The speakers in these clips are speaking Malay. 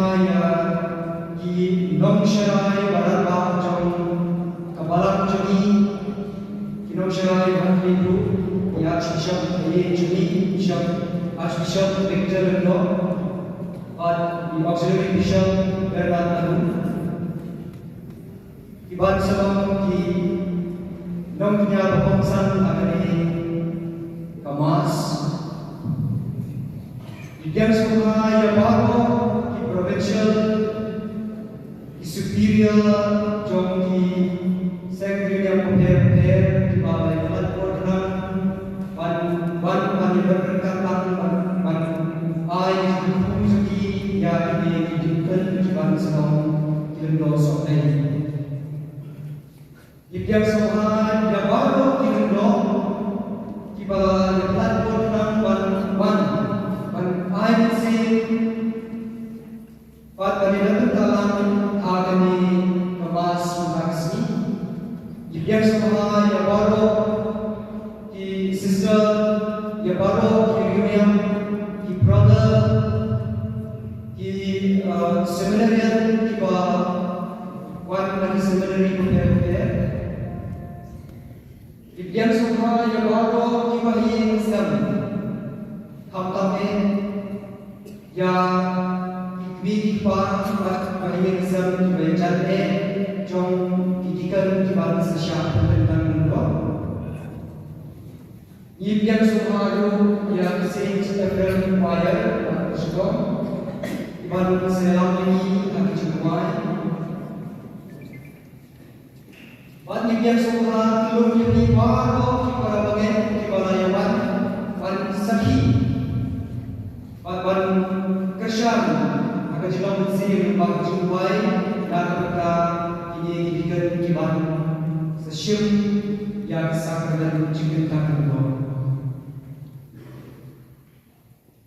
Sohblei ki nong sharai baraba jong kabalang joni ki nong sharai Lyngdoh ki Archbishop ye joni Archbishop Victor Lyngdoh at the Auxiliary Bishop Bernard ki ban salong ki nong punya pemangsan agani kamas Didian Sohblei ya baru ki provincial ki superior jong ki secretary yang punya ki balai pelat ordenan ban berkatan ban ai ki fungsi ya ki didikan ki ban salong ki Lyngdoh Sohblei Didian Sohblei ya baru ki Lyngdoh ki balai pelat ordenan ban I see but the Liturgical agani kemas maksmi Didian Sohblei ya baru ki sister ya baru ki William ki brother ki seminarian ki ba one lagi seminary punya Didian Sohblei ya baru ki bahi Islam hamtame ya ikwi pa bahaya Islam belajar jong didikan di bangsa Syah tentang Lyngdoh. Didian Sohblei ya sering April wire Shillong iban selam ini akan cumai. Ban Didian Sohblei belum jadi baru di para bagian di balayawan ban sahih ban kerjaan akan jelang mesti bang jumpai dan kita ini didikan kiban sesyum yang sangat dan menciptakan Lyngdoh.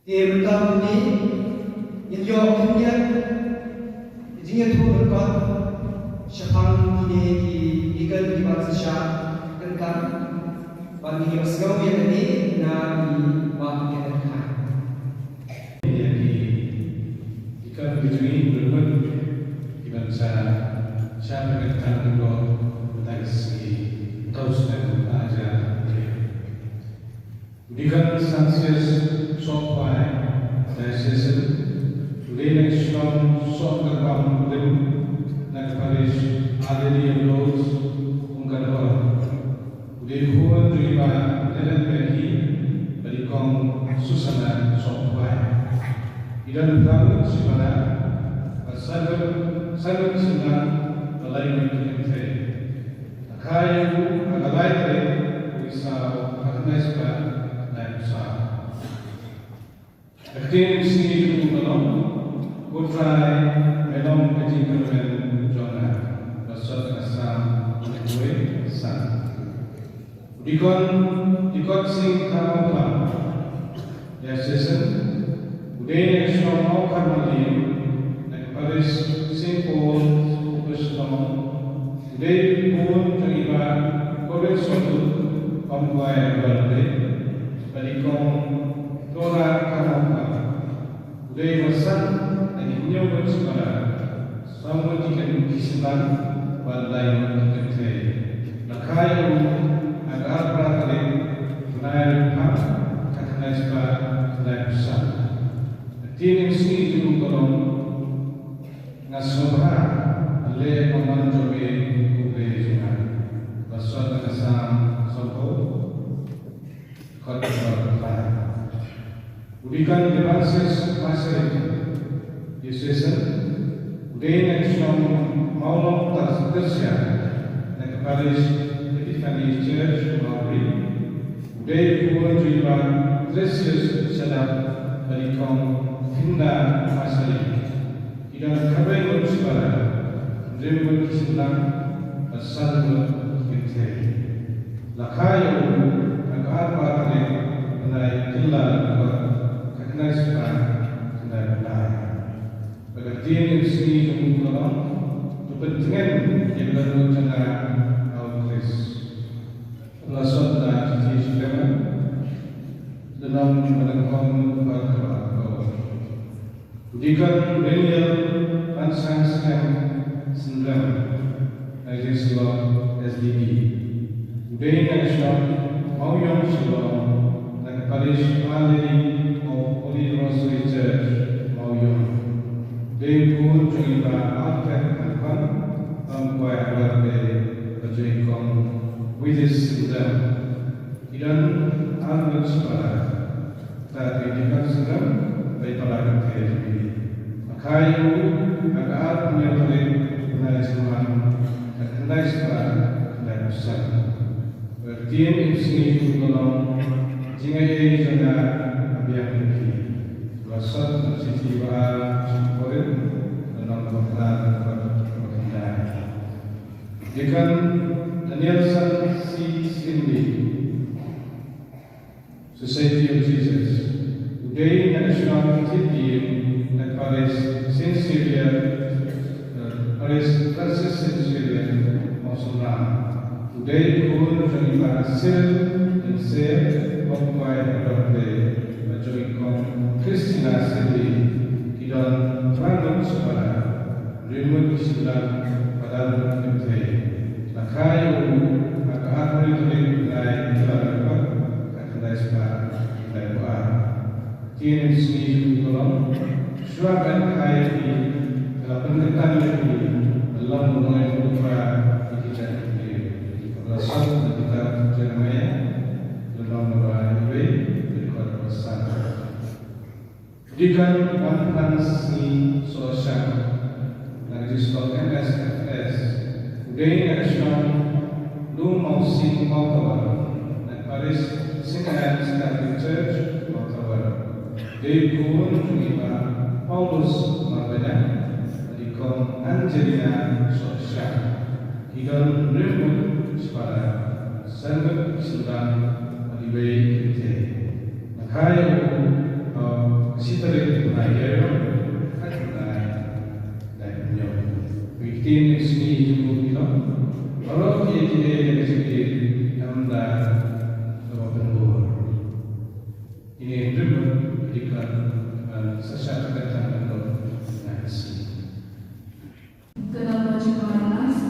Dia bertamu ini India kemudian dia tu berkat syafang ini didikan kiban sesyum kenkan bagi segala yang ini dan bagi between Prelude given siapa kata Lyngdoh dari segi terus dan aja Liturgical Sanchez Sohblei Archdiocese Today Shillong Sohblei Prelude nak parish adili Lyngdoh ungkador Today huan riba dalam bagi berikong susana Sohblei Idan tahu siapa sangat senang melayu kita. Kayu agalai dari risau akanai sebab naik besar. Akhirnya sini itu melong, kutrai melong kejikan jona besar asam kue san. Dikon sing kamapa ya season. Udene Shillong Kamali nak paris Saint-Paul Shillong Udene pun terliba kode suatu pembuai berade balikong Tora Kamapa Udene Wasan dan Nyobat Sumara sama tiga kisilan balai mengenai lakayu agar berakali tunai ham kaknai sebab tunai besar Tiada sini juga kalau ngasobha le paman jobe ube juga basal kasam sobo khotbah udikan devanses masih Yesusan udene Shillong maulong tasya nak parish Epiphany Church Sohblei udai puan jiwa precious sedap balikong Hinda asali idan kabai bersubara dream berkesimpulan asal kita lakayu agar parane menai kelal kaknai sepan kenai belai bagian yang sini jumlah kepentingan yang lalu cana outris pelasot dan cici dalam menangkap perkara Deacon Daniel Pansang Sendram, Ajay Shillong SDB. Today National Mauyong Shillong, the Parish Family of Holy Rosary Church, Mauyong. They pun Jungiba Alfred Alpan, Tamkwai Agarbe, Ajay Kong, with his Sendram. Idan Arnold Shibara, that Deacon Sendram, by Palagan Kajbi. Kayu agak menyebut nasional kendai sekolah kendai besar. Bertian sini tolong jingai jana abiang lagi. Wasat masih bahar korin dalam kotak kendai. Jika Danielson C. Cindy Society of Jesus today national team that Paris Sinceria, Paris Francis Sinceria, Mosona. Today, Kuhn Joniba Sil and Sir, Bombay Rote, Joycom, Christina Silly, Kidon, Frank Sabara, Raymond Silan, Padam Kente, Lakayo, Akahari, Lai, Kilarapa, Kakandaiska, Laipa, Tien Sni Tolong. Surat dan ayat ini telah pendekan lagi dalam mengenai berupa dikicak ini. Rasul dan kita jenamanya dalam berupa ini berkuat besar. Jika pantan seni sosial dan disebut MSFS, Udai Nasional Lu Mausi Mautawar dan Paris Singayan Catholic Church Mautawar. They pun juga Paulus Marbella, Dikom Angelina Sosial, Hidon Rimut Separa, Sangat Sudan, Adiway Kite. Makayo, Sitarik Nayayo, Katunai, Daimyo. Victim Sni Jumukilo, Kalau Kite Kite Namda, Sohblei. Ini Rimut Dikan. Sesuatu kata untuk nasi. Kenapa juga nasi?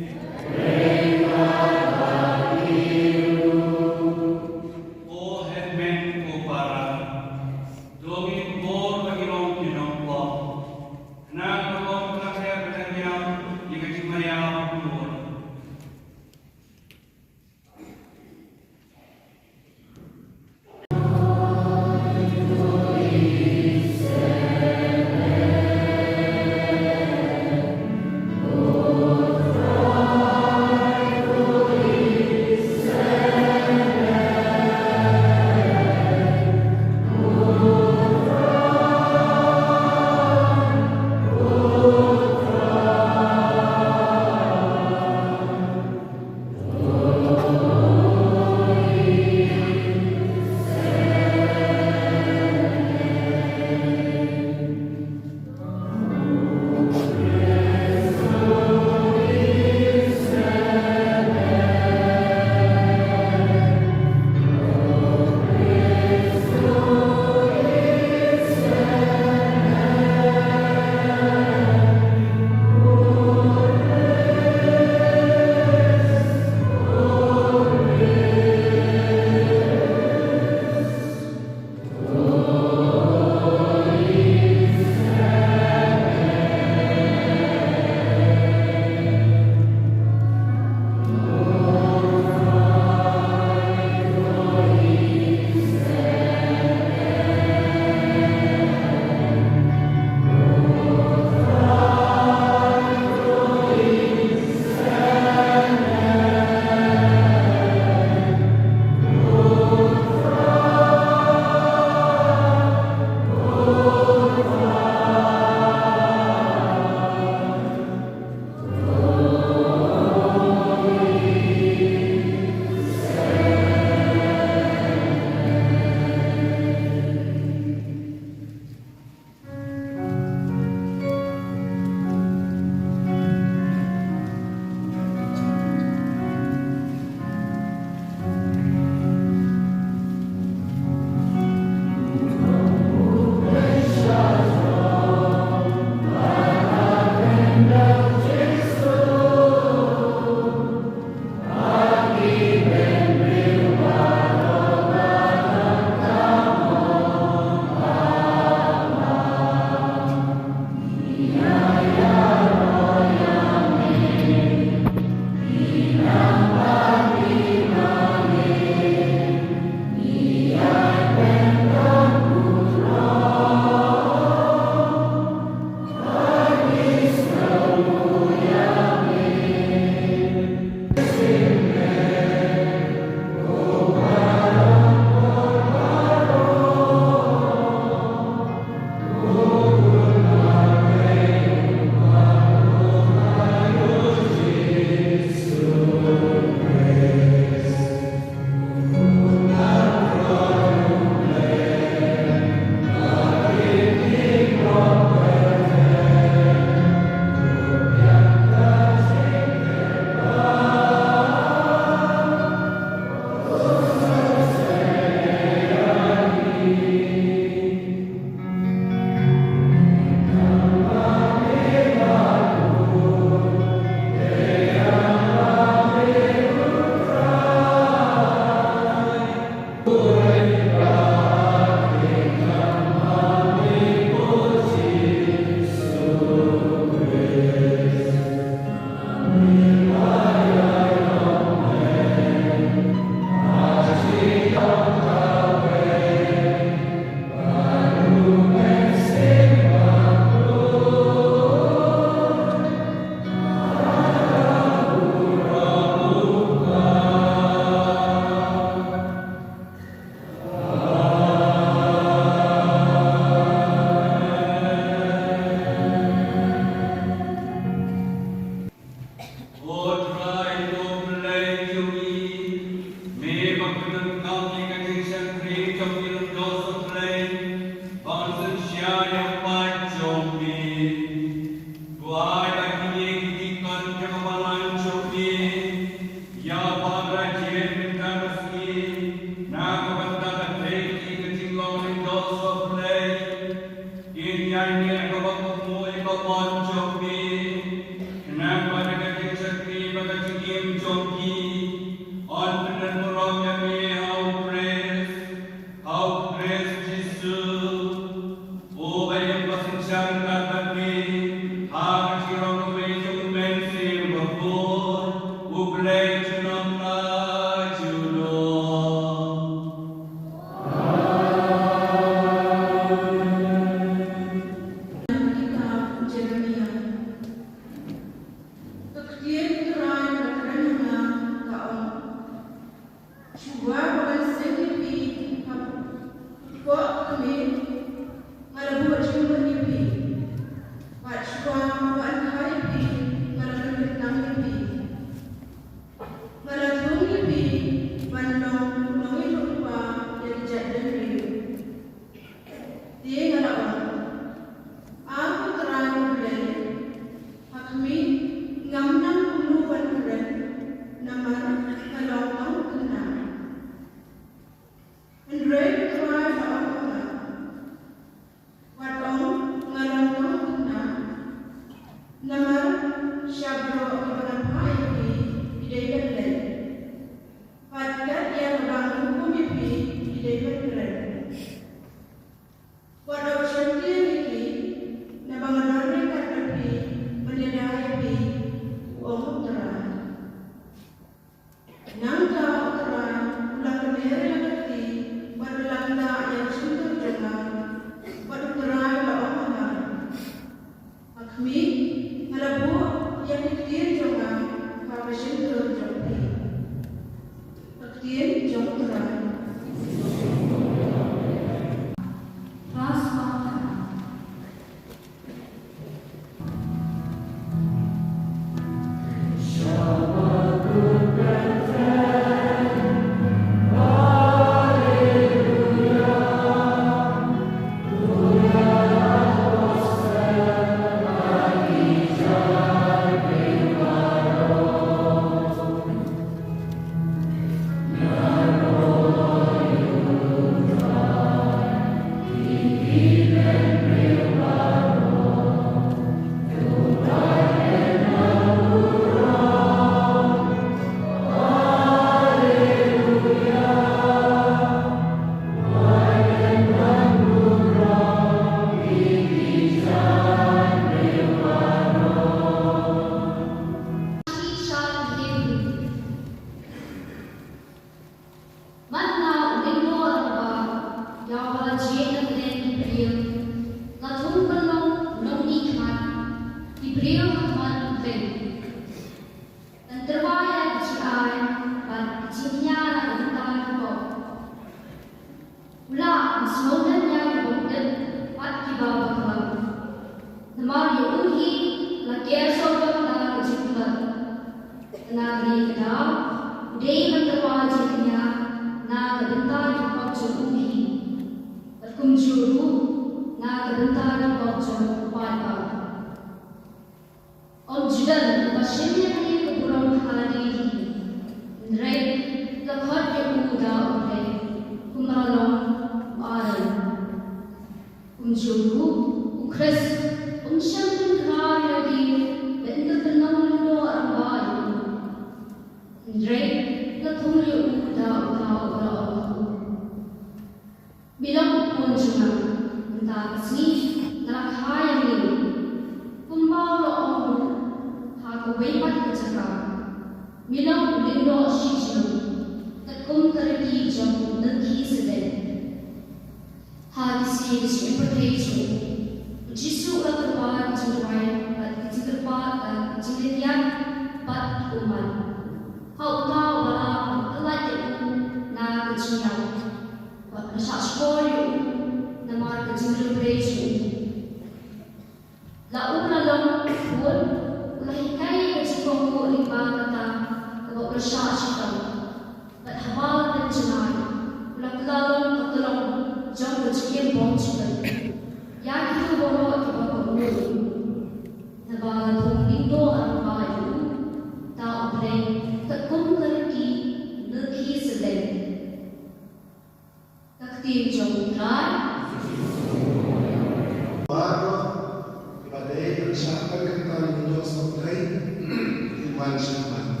Sa pagkakita ng Diyos Sohblei, Thymmai Shillong.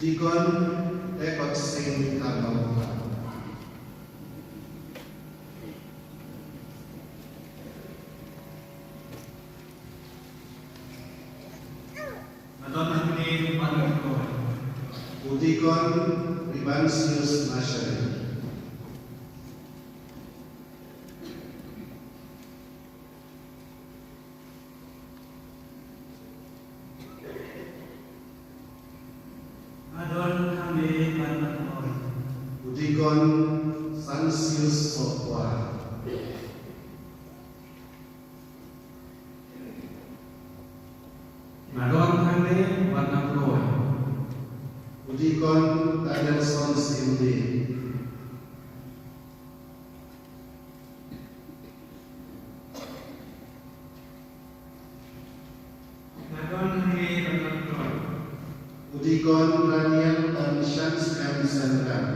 Deacon Ekot Singh Kamauka. Deacon Ribansius Nasyari. Deacon Sansius Sohblei. Deacon Danielson Sindi. Deacon Daniel dan Shans M. Sendram.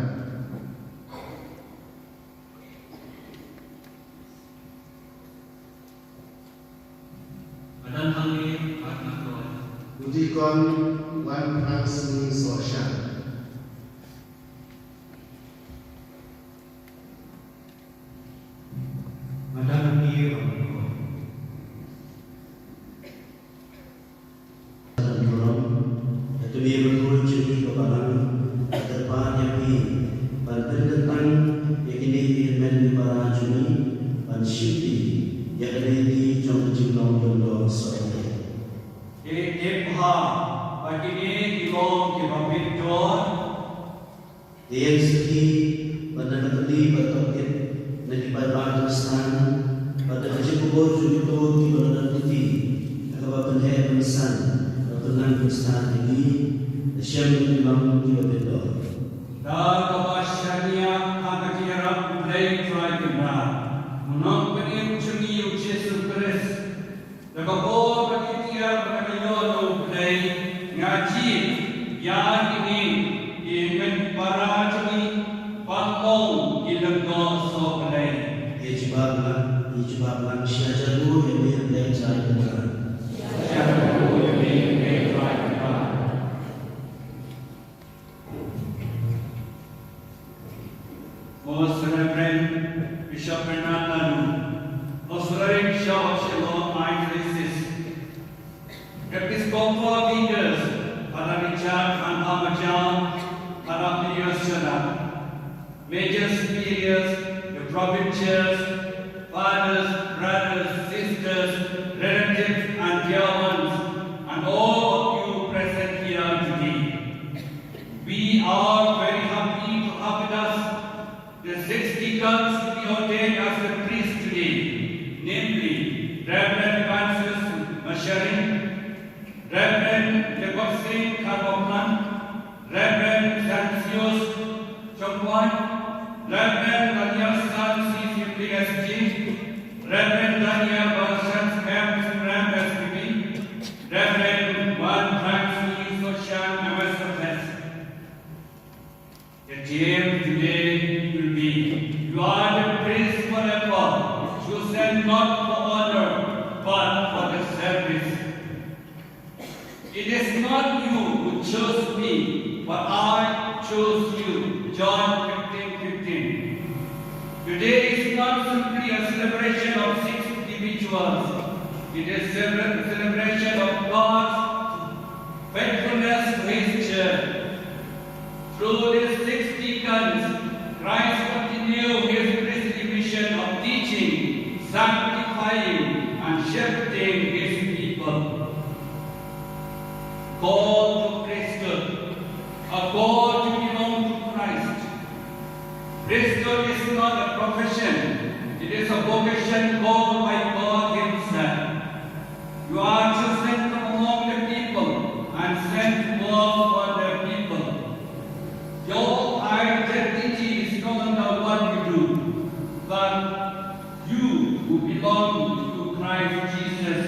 Deacon Wan Prangsni Soshan. Most Reverend Bishop Bernard Auxiliary Bishop of Shillong, Archdiocese, Episcopal leaders, Father Richard and Amajan, Major Superiors, the provincials, fathers, brothers, sisters, relatives, and dear ones, and all of you present here today. We are very happy to have with us the 6 deacons to be ordained as the priests today, namely Reverend Francis Masharin, Reverend Legosin Karbokan, Reverend Sansius Sohblei, Reverend Daniel Sansi PSG, Reverend Daniel Balsans M. SPB, Reverend Wan Francis Soshan MSFS. The theme today will be, you are the priest forever, chosen not for honor, but for the service. It is not you who chose me, but I chose you. John 15:15. Today is not simply a celebration of 6 individuals. It is a celebration of God's faithfulness to His church. Through these 6 deacons, Christ continued His priestly mission of teaching, sanctifying, and shepherding His people. Call to priesthood, a call to belong to Christ. Priesthood is not a profession, it is a vocation called by God Himself. You are chosen from among the people and sent to work for the people. Your identity is no longer what you do, but you who belong to Christ Jesus.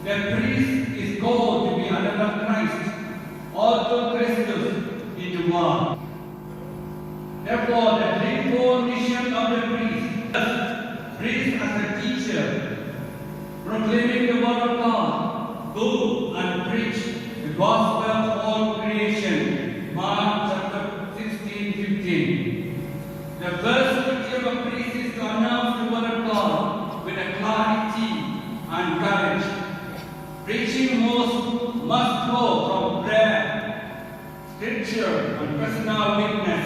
The priest is called to be another Christ, also Christus in the world. Therefore, the threefold mission of the priest as a teacher, proclaiming the word of God, go and preach the gospel to all creation, scripture and personal witness.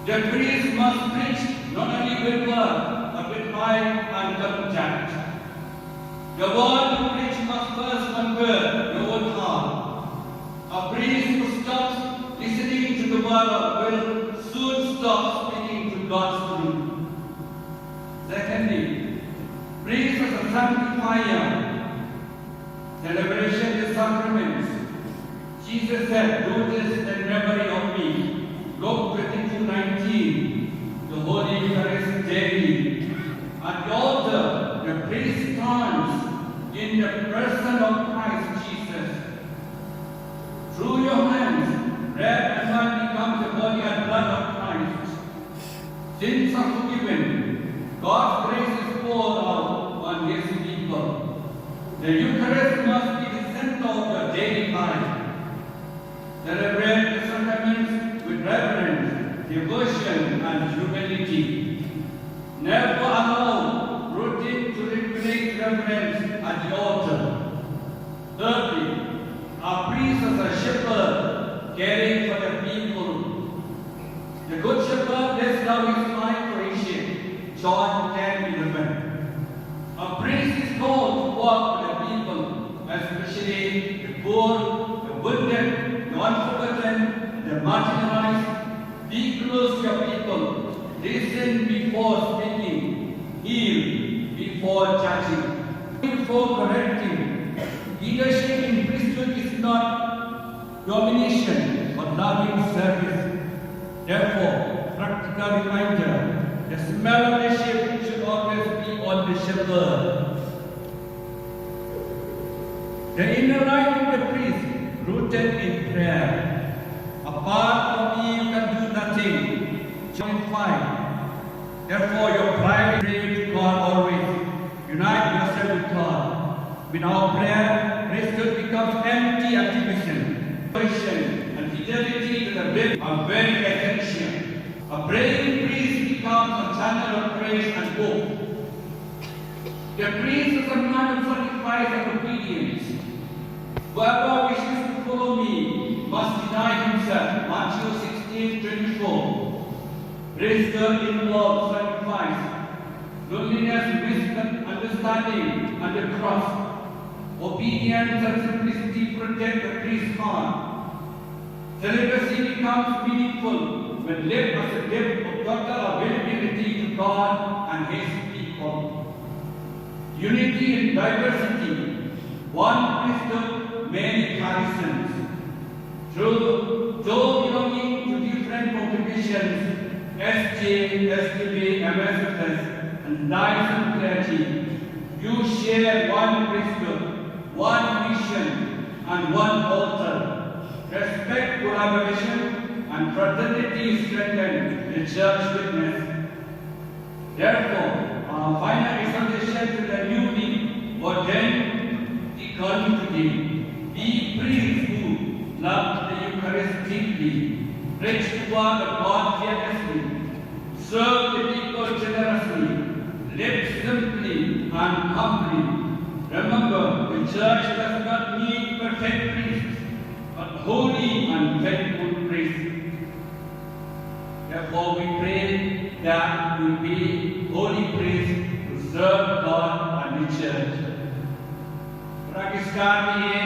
The priest must preach not only with word, but with mind and contact. The one who preach must first convert your own heart. A priest who stops listening to the word will soon stop speaking to God's truth. Secondly, priest as a sanctifier. Celebration the sacraments. Jesus said, "Do this in memory of me." Luke 22:19. The Holy Eucharist daily. At the altar, the priest stands in the person of Christ Jesus. Through your hands, bread and wine becomes the body and blood of Christ. Sins are forgiven. God's grace is poured out on His people. The Eucharist must be the center of your daily life. Celebrate the sacraments with reverence, devotion, and humility. Never allow routine to replace reverence at the altar. Thirdly, our priest is a shepherd caring for the people. The good shepherd lays down his life for his sheep. John 10:11. A priest is called to walk with the people, especially the poor, the wounded, the unforgotten, the marginalized. Be close to your people. Listen before speaking. Heal before judging. Before correcting. Leadership in priesthood is not domination but loving service. Therefore, practical reminder, the smell of the sheep should always be on the shepherd. The inner life of the priest, rooted in prayer. Apart from me, you can do nothing. John 5. Therefore, your private prayer to God always. Unite yourself with God. Without prayer, priesthood becomes empty activism. Devotion and fidelity to the will are very essential. A praying priest becomes a channel of praise and hope. The priest is a man of sacrifice and obedience. Whoever wishes to follow me must deny himself. Matthew 16:24. Priesthood involves sacrifice, loneliness, wisdom, understanding, and the cross. Obedience and simplicity protect the priest's heart. Celibacy becomes meaningful when lived as a gift of total availability to God and His people. Unity in diversity. One priesthood, many garrisons. Though belonging to different congregations, SJ, STB, MSFS, and Dyson clergy, you share one priesthood, one mission, and one altar. Respect, collaboration, and fraternity strengthen the church witness. Therefore, our final exhortation to the newly ordained deacon today, be priests who love the Eucharist deeply, preach the word of God fearlessly, serve the people generously, live simply and humbly. Remember, the church does not need perfect priests, but holy and faithful priests. Therefore, we pray that we be holy priests to serve God and the church. Prakiskan ini,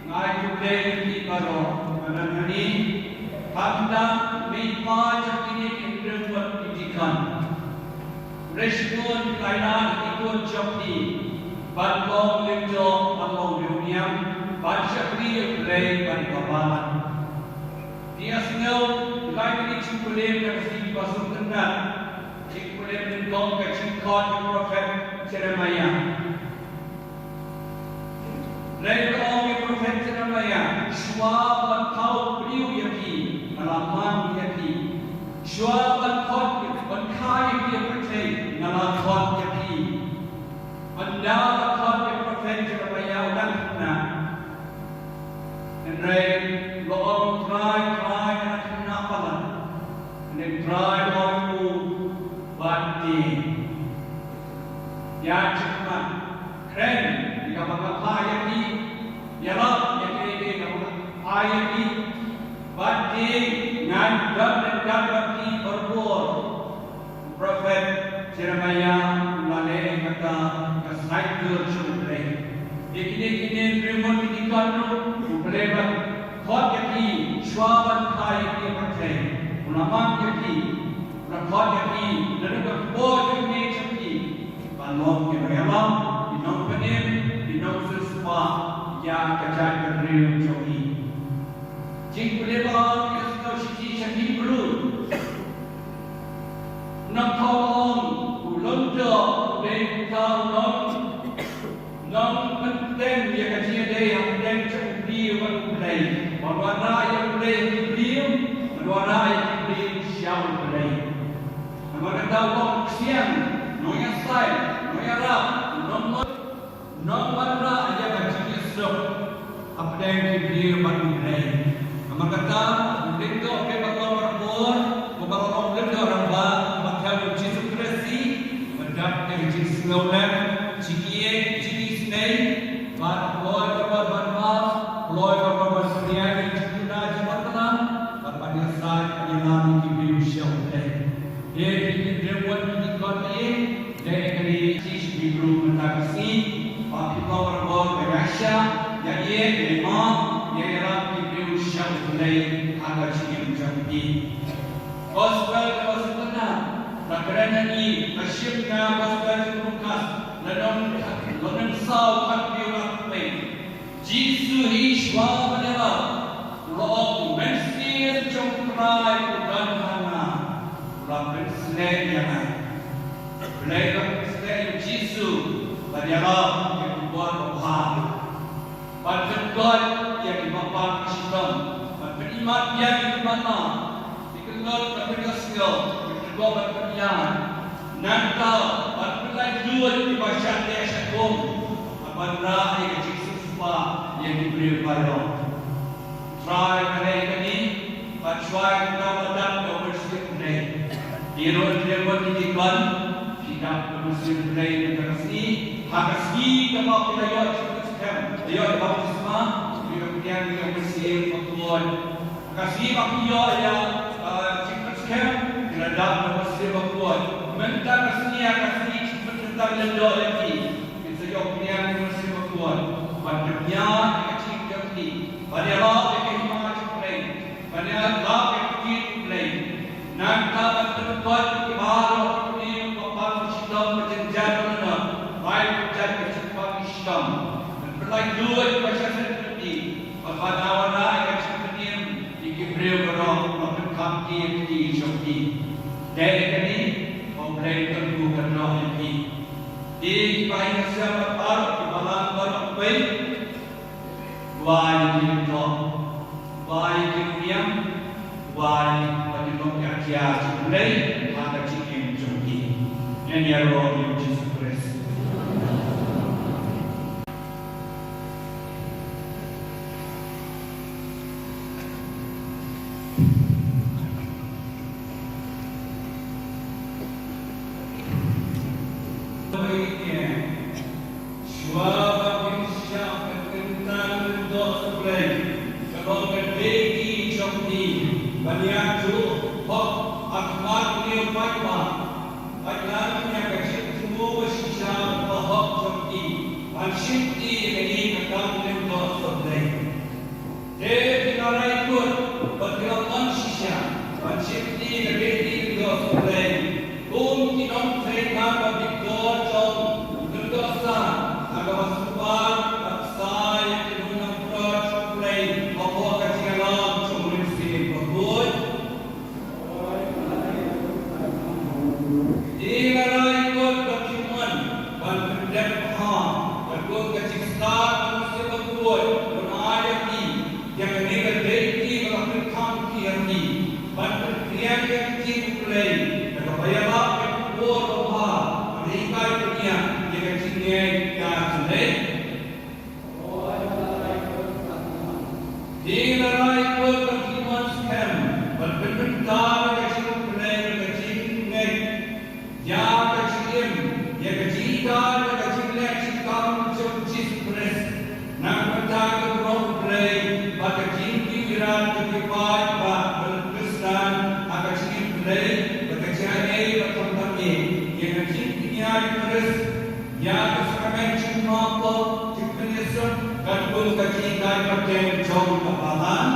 ngai kublai di karo, malam ini, hamda meipa jakini kendeng buat didikan. Respon kelainan ikut joki, Bandung Lyngdoh Bandung Dunia, Bansyakri Play Banpapan. Dia sengal, lagi cikulim dan si pasung tenda, cikulim kong ke cikot Prophet Jeremiah. Lain Prophet Jeremiah, Shua Bankau Beliau Yaki, Malaman Yaki, Shua Bankau Bankai Yaki, Nalakot Yaki. Anda akan Prophet Jeremiah dan Hana. And rain, Lord, cry, and Hanapalan. And then cry, Lord, you, but day. Ya cepat, keren, jika maka yaki, ya Rob, yaki, ayat ini bagi ngandap dan bagi berbor Prophet Jeremiah mulai kata kesaikul Sohblei dikini remote di kanu berlebat khot yaki swaban khai di pakai ulama yaki khot yaki dan berbor yaki yaki panom ke malam di nom penim di nom suspa yang kacau beriu jogi jing berlebat kesno sisi sisi Prelude nam thong Lyngdoh đến thao nông tên việc cái chia đây học tên trong đi vẫn đây còn đoàn ra yang đây đi đoàn ra yang đi siapa đây mà cái tàu con xiang nói sai nói Arab nông đoàn ra yang cái chia sớm học tên đi vẫn đây mà cái tàu Lyngdoh cái bắt đầu berbuat beberapa Lyngdoh orang bakal Jesus Kristus mendapat dari Jesus Ngaulan Cikie Snei Van Loy Van Mas Loy Van Sriani Cipuna Cimatana Van Paniasai Panilami Kibiu Sohblei dia dibuat di kota ini dari Jesus Biru Mentagasi Papi Power Ball Berasya yang ia memang yang era Kibiu Sohblei agak cium jampi Gospel kerana ini asyikna gospel terbukas lanon sau kan biurat play Jesus Ishwa menela roh Mesir congkrai bukan hana roh Mesir yang belajar Mesir Jesus menela yang buat bahar pada God yang dibapak Shillong pada iman yang di mana dikenal pada skill Kau berpergian, nanti berpelai dua di masyarakat yang syakung, apabila yang Jesus Pak yang diberi pada. Try mereka ini, try kita mendap bermuslim mereka. Di ruang di kan, kita bermuslim mereka berkasi, hakasi kita kita Jesus Kem, kita baptisma, kita kemudian kita muslim berkuat. Hakasi kita yang Jesus Kem. Dalam Muslim berkuat mentang kesenia kasih tentang Lyngdoh lagi kita jawabnya Muslim berkuat pandemia kecil kecil pada Allah yang maju play pada Allah yang kecil play nanti berkuat baru ini bapak Islam berjenjang mana baik berjenjang kecil Islam dan pelai dua di masyarakat seperti pada awal yang kecil kecil dikibri berang kami di Shopee dari ini Sohblei tentu kerana ini di bahagian siapa baru di malam baru baik wajib Lyngdoh wajib diam wajib penyelam kerja Sohblei ada cikin jogi yang roh Jesus Kristus Nang berjaga berong play, pada jin dan kepipai ba Kristen akan cingin play bekerjaan bertambah yang cingnya terus yang sekarang cuma apa cingkanisan dan pun kecintaan berjalan jauh kepalan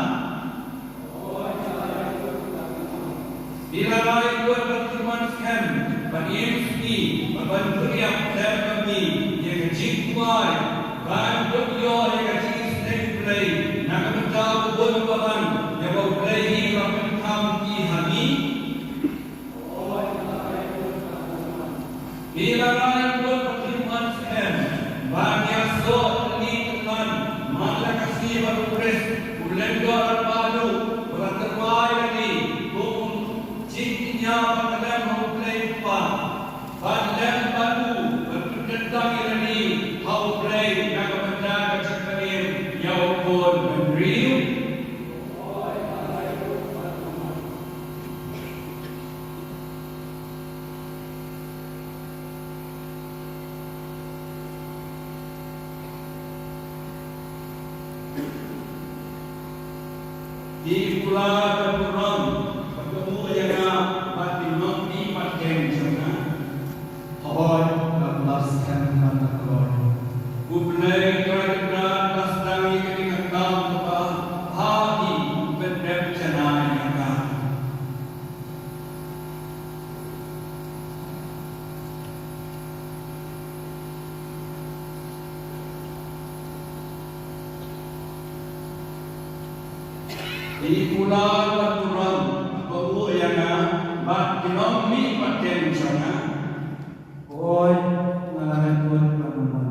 bila lain buat pertemuan scam berdiri membantu yang dan kami yang cingkuai dan beliau yang cingin play nak menjauh buat bahan yang bawa play yang mentam di hami bila lain buat pertemuan scam banyak sok ini teman malah kasih baru pres Lyngdoh baru berterbai lagi Cingnya dalam memplay Padang baru bertentang ini how play yang mendadak cekarim yang pun menriu di pulau Terpuram bertemu yang mati mati pakai jangan Ahoy, lepaskan mata keluar. Sohblei kerajaan pastangi ketika kamu hati berdem cenayaka. Di pulau Terpuram bertemu yang mati mati pakai jangan Oi, ngarepun panuman.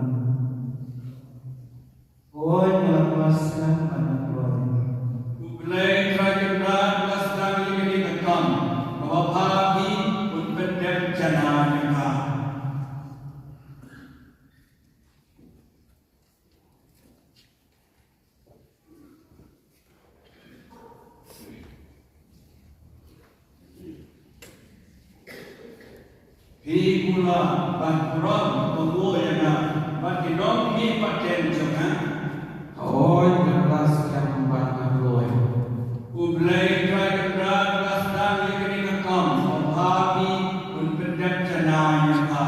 Oi, lepaskan mata keluar. Sohblei kerajaan pastangi ketika kamu hati berdem cenayaka. Di pulau Terpuram bertemu yang mati mati pakai jangan Oi, lepaskan mata keluar. Sohblei kerajaan pastangi ketika kamu hati berdem cenayaka.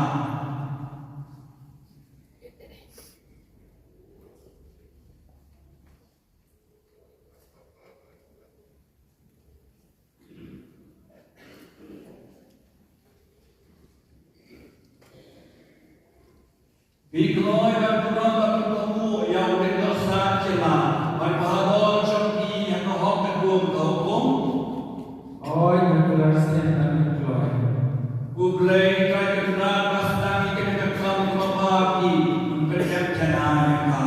Di Gloi dan Tuhan bertemu yang berdosa celah berbahagia seperti yang kau kedua hukum. Oi, lepaskan mata keluar. Sohblei kerajaan pastangi ketika kamu hati berdem cenayaka.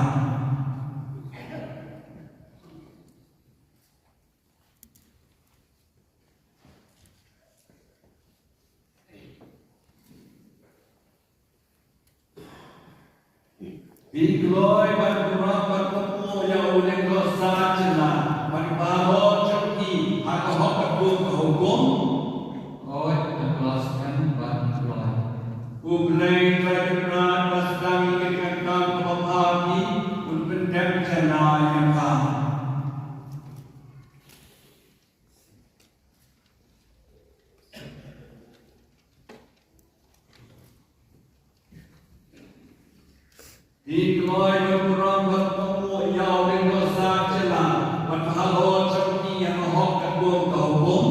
Di Gloi dan Tuhan bertemu yang berdosa celah berbahagia seperti yang kau kedua hukum. Oi, lepaskan mata keluar. Sohblei kerajaan pastangi ketika kamu hati berdem cenayaka. Di Gloi dan Tuhan bertemu yang berdosa celah berbahagia seperti yang kau kedua hukum.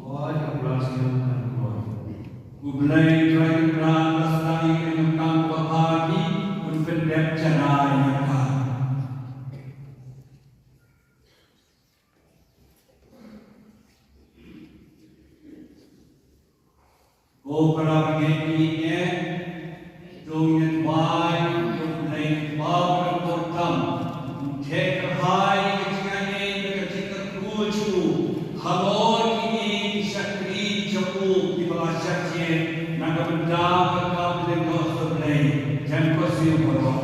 Oi, lepaskan mata keluar. Sohblei kerajaan pastangi ketika kamu hati berdem cenayaka. Oh, para pengikutnya, dongeng baik, dongeng baik bertam, terhai kecingaan kecintaan kucu, halor ini syakri jauh di bawah syakir, naga mendapat Lyngdoh Sohblei, jangan kosong bodoh.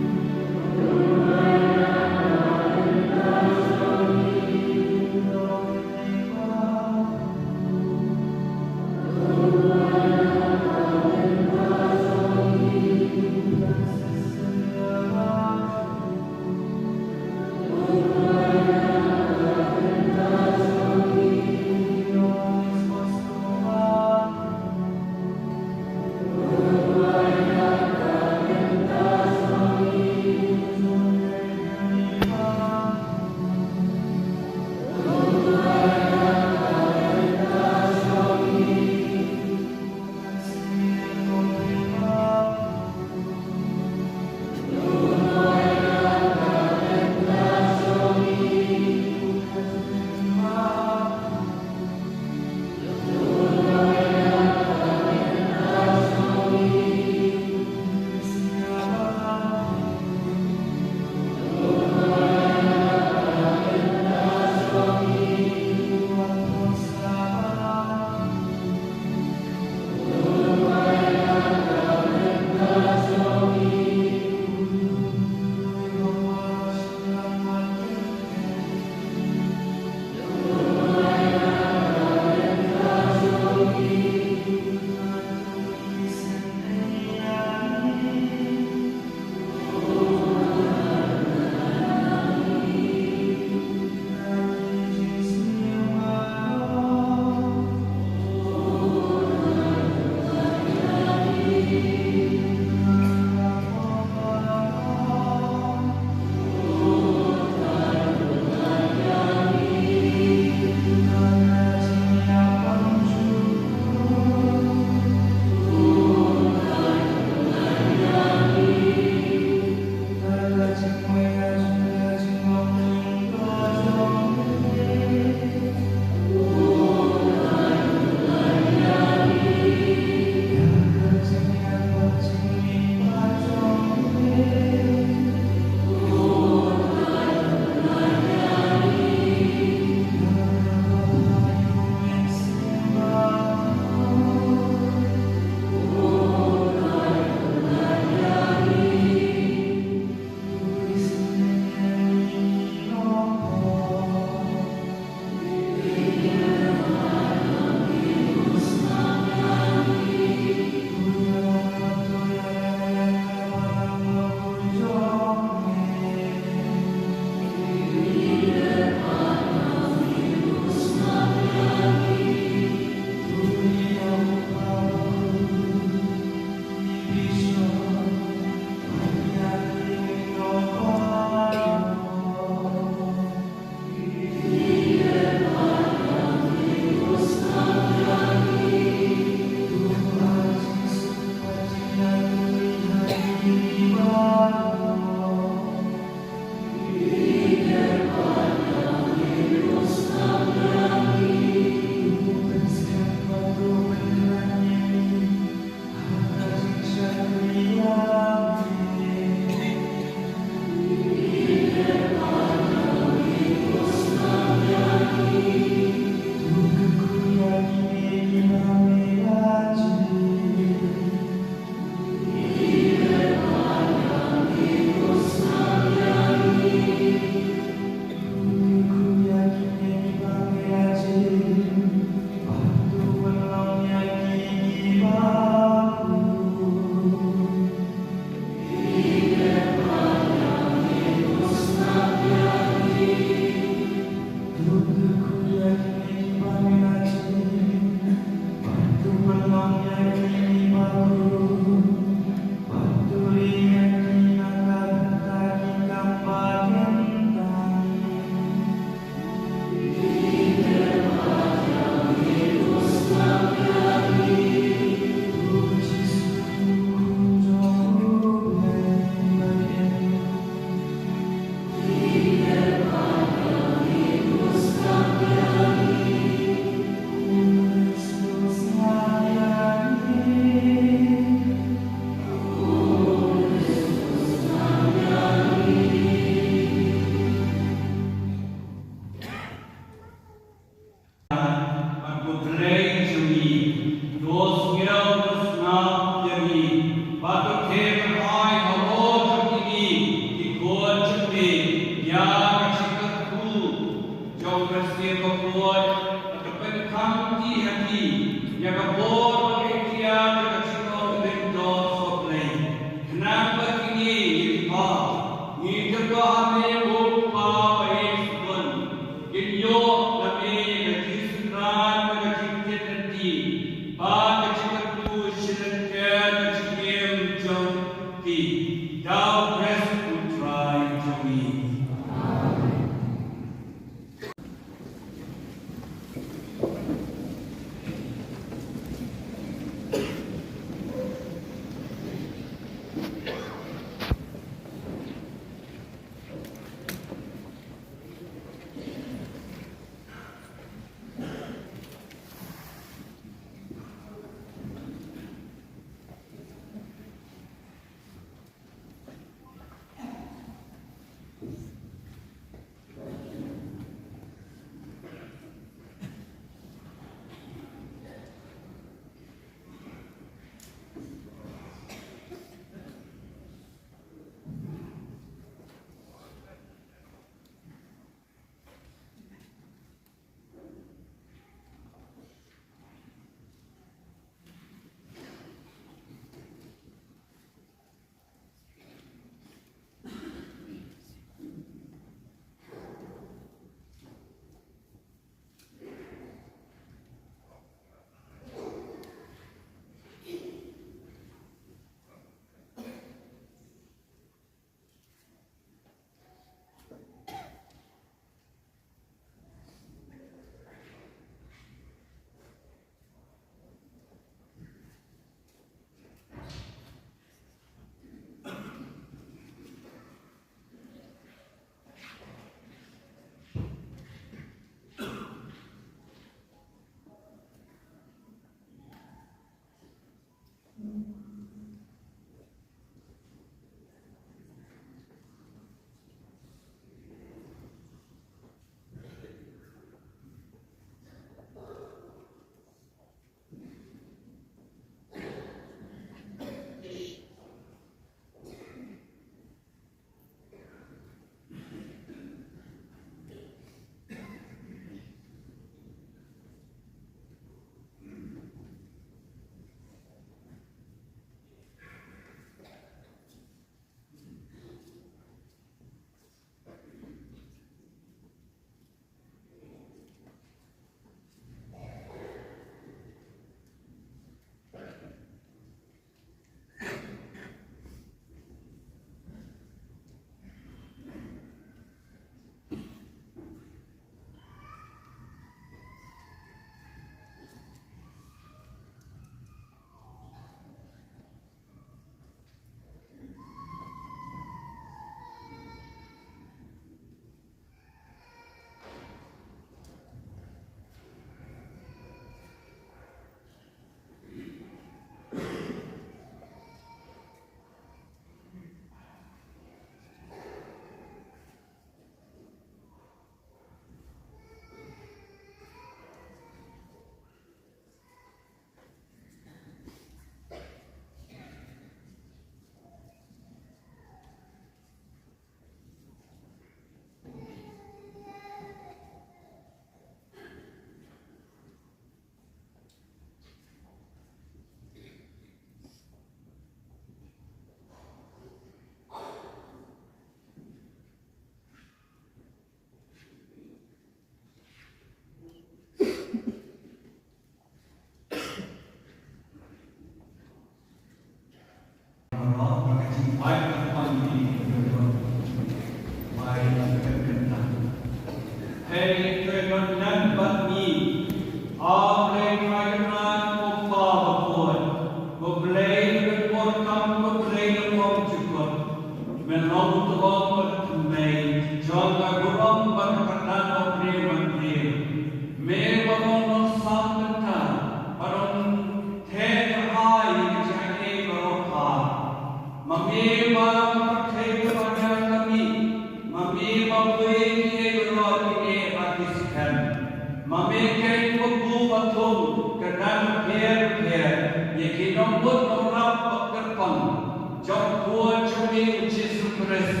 trong Chúa chúng mình Jesus Christ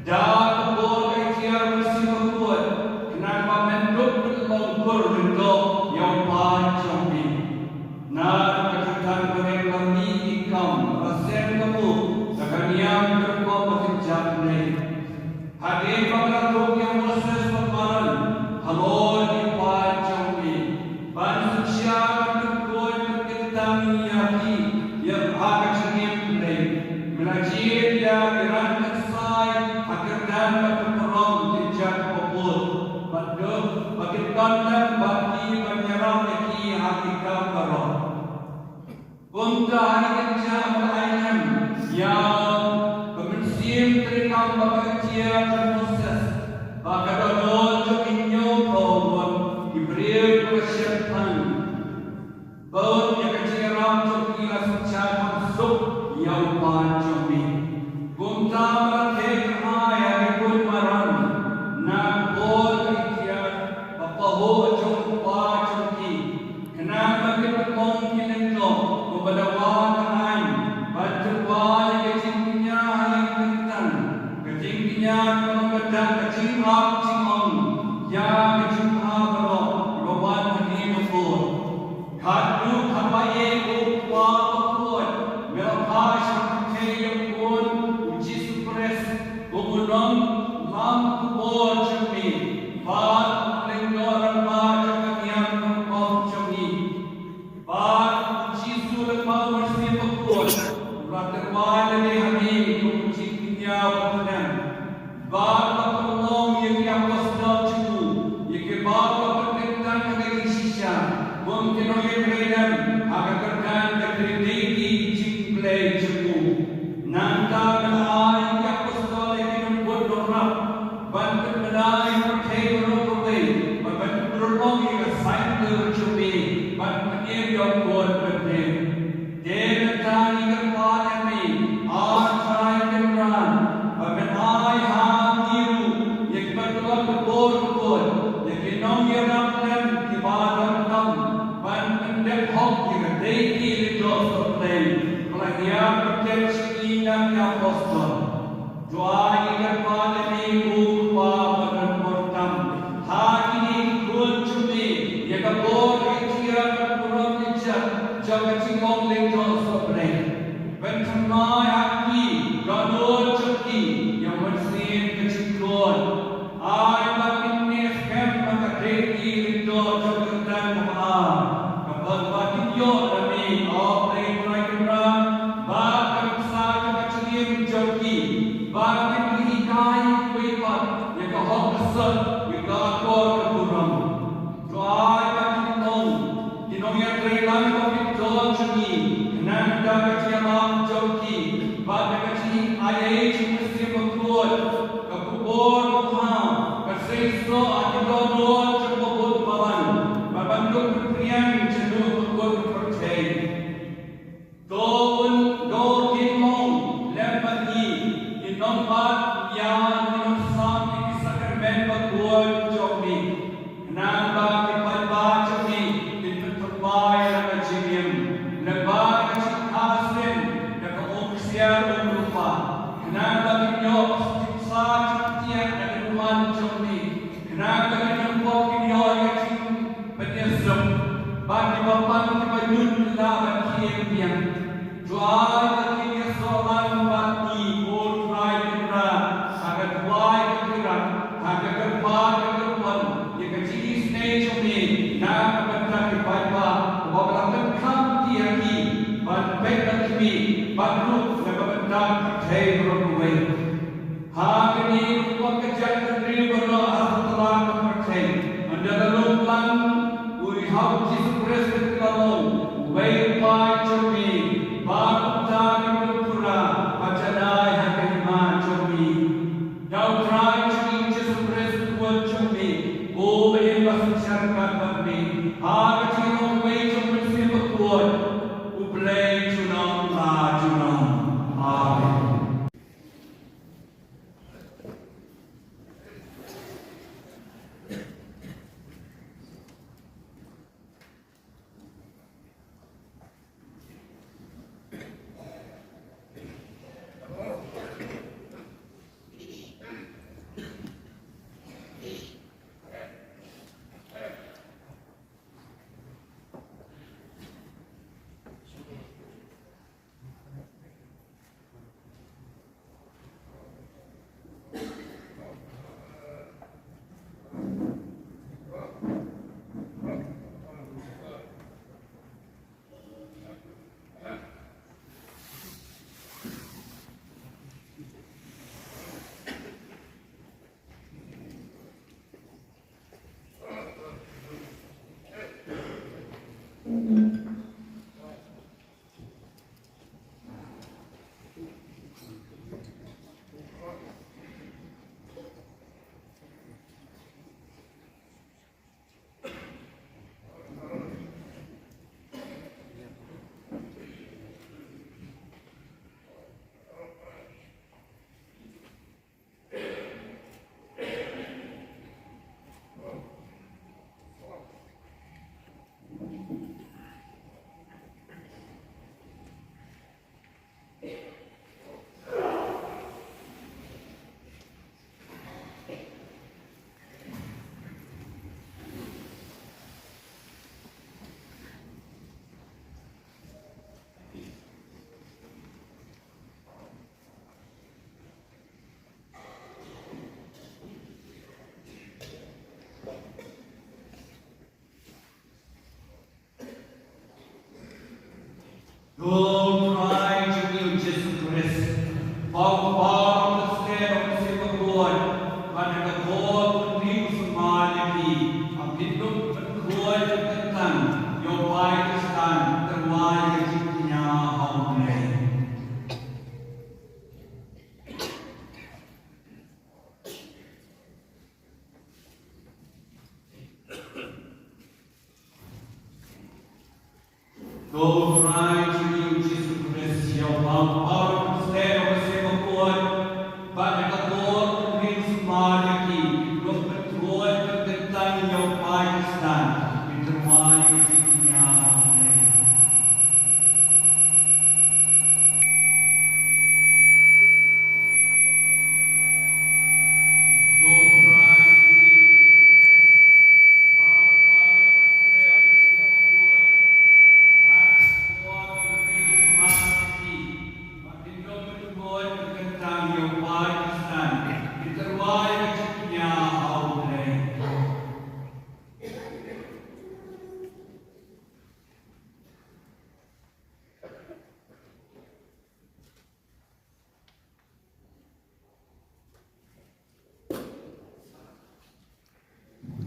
đã có bố cái chia với siêu Chúa nên mà mình lúc lòng của Lyngdoh yang pa trong mình na kejutan kami kami ikam rasen kamu sekalian berkompeten ini hadir pada roh yang proses pemahaman halon di pa ini ban sosial berkuat kita miyaki yang akan sengit ini menajir yang diran kesai agar dan berperang dijak popul baduh bagi dan bagi menyerang lagi hati kamu untuk hari kerja pelayanan yang kemensiam terikam bekerja dan proses bagi donor jokinyo kawan diberi persiapan bahawa yang kerja ram jokilah secara masuk yang panjang guna melatih ayat pun maran nak bol kerja bapa ho jompa joki kenapa kita mungkin Badawan bantuan kecingnya halikan kecingnya mengadang kecing hak cingong yang kecing abro roban ini mufur kadu kapaye upwa upward melakash kecing pun uji supres gumulong lam kubor cumi bad Lyngdoh ramah jangan yang kau cumi bad power sipakut raterwal ni hami kucingnya watanan bapa tolong yang apostol cuku yang bapa perkentan kami sisya mungkin oleh beredar akan kerkan krediti Sohblei cuku nanta menai apostol yang membuat dorap bantu menai percaya beroleh bantu beroleh yang sainter cubi bantu yang buat berdeh Tani kerpalami, Archdiocese Timran, Babenai Hakiru, yang bertuan berbor, yang kinong yeramkan di badan kam, ban pendek hok yang deiti Lyngdoh Sohblei, pelayan berkecil dan apostol. Doa kerpalami upa badan portam, hakini kun cumi, yang kebor kecil berkurang ijat, jaga cingong Lyngdoh Sohblei. Thymmai hati donor cuki yang bersin kecikun. Ai makin neskem maka deki Lyngdoh Sohblei mahal. Kapal makin yo kami Sohblei Prelude bahkan saja kecilin cuki. Bahkan diikai kuipat yang kahok kesat wikakor keburang. Doai makin tong kinong yang terilang Lyngdoh cuki. Nanda kecialam joki, pada kecil ayat mesti berkuat, kebor mahal, keseso ada donor cebobot bawan, berbantu berprian jenuh berkuat percaya. Don kinong lepas ini nompat yang dinosam di sakramen berkuat joki. Nanda kita joki diperterbai dan jemiam. Lepas hasil dan kemudian berupa kenapa kinyok saat tiap dan rumah jombi kenapa kinyok kinyok yang penyesum bagi bapak kita nyunlah bagi yang jual bagi soalan bagi ultrai kita agar buai kita agar kerpat kerpan yang kecil stage jombi nak berkat dibaca bahwa berkat lagi ban baik kami bantu dan bentang percaya berkuai hari ini waktu kerja negeri berdoa setelah percaya anda lalukan we have Jesus Christ kalau way by kami bangsa berpura pacadai hakimah kami kau try Jesus Christ buat kami oh yang masyarakat kami hari ini way kami berkuat Sohblei junong junong. Amen. Go cry to you, Jesus Christ. Bow bow the stair of the Lord, but the Lord brings humanity. A people but good the tongue, your white is done, the white is in your home. Go cry to you, Jesus Christ, your power to stand on the same accord, but the Lord brings humanity, look at God, but the time your fight is done, with the wine is in your name. Go cry to you, Jesus Christ, about power to stand on the same accord.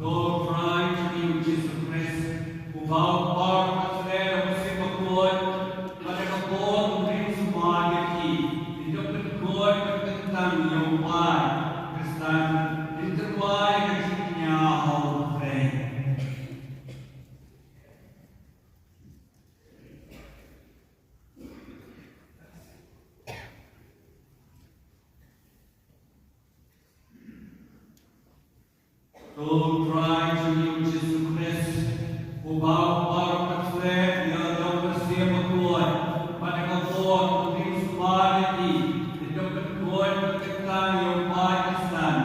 Lord, cry to you, Jesus Christ, who bow power to stand on the same accord, but the Lord who brings humanity, the open God, the tongue, your why, the stand, the why, the king, your whole faith. Lord, cry to you, Jesus Christ, who bow power to stand, the open same accord, but the Lord who brings humanity, the open God, the tongue, your why, the stand,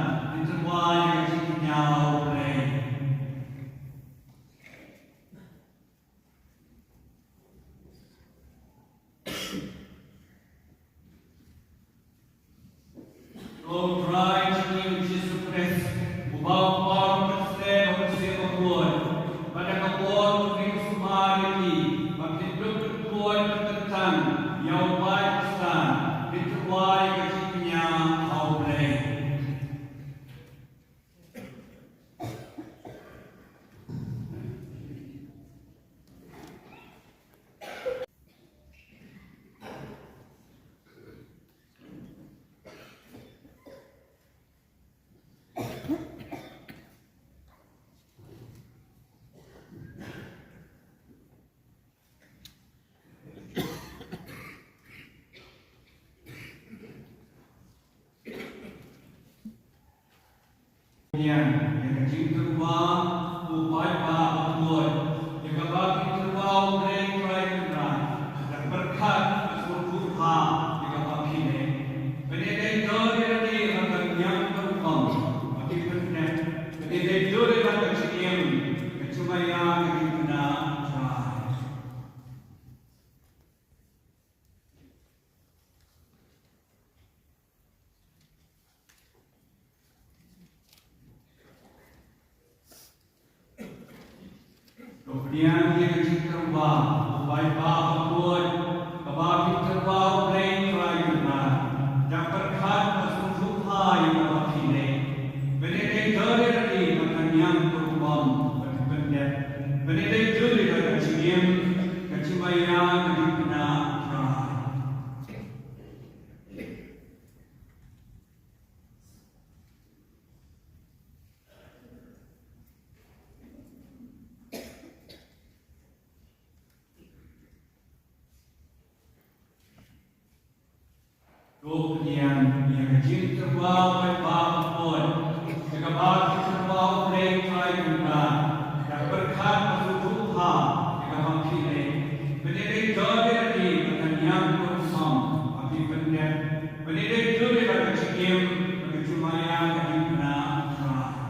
the why, the king, your whole faith. Lord, cry to you, Jesus Christ, who bow power to stand on the same accord, but the Lord who brings humanity, but the open God, the tongue, your why, the stand, the why, the king, your whole faith. Yang kecil terwang, upai pak buat, yang kabaki terwang bereng krai keran, dan berkat bersyukur ha, yang kabaki ni. Penedai dori ni akan yang berkong, mati bernet. Penedai dori akan cium, kecumaya kena try. Kemudian dia kecil terbang, baik bahawa buat, kebaki terbang bereng krai keran, dan berkat bersyukur ha yang kabaki ni. Penedai dori ni akan yang berkong, mati bernet. Penedai dori akan cium, kecumaya kena try. Kemudian yang kecil terbang baik bahawa buat, yang kabaki terbang bereng krai keran, dan berkat bersyukur ha yang kabaki ni. Penedai dori ni akan yang berkong, mati bernet. Penedai dori akan cium, kecumaya kena try.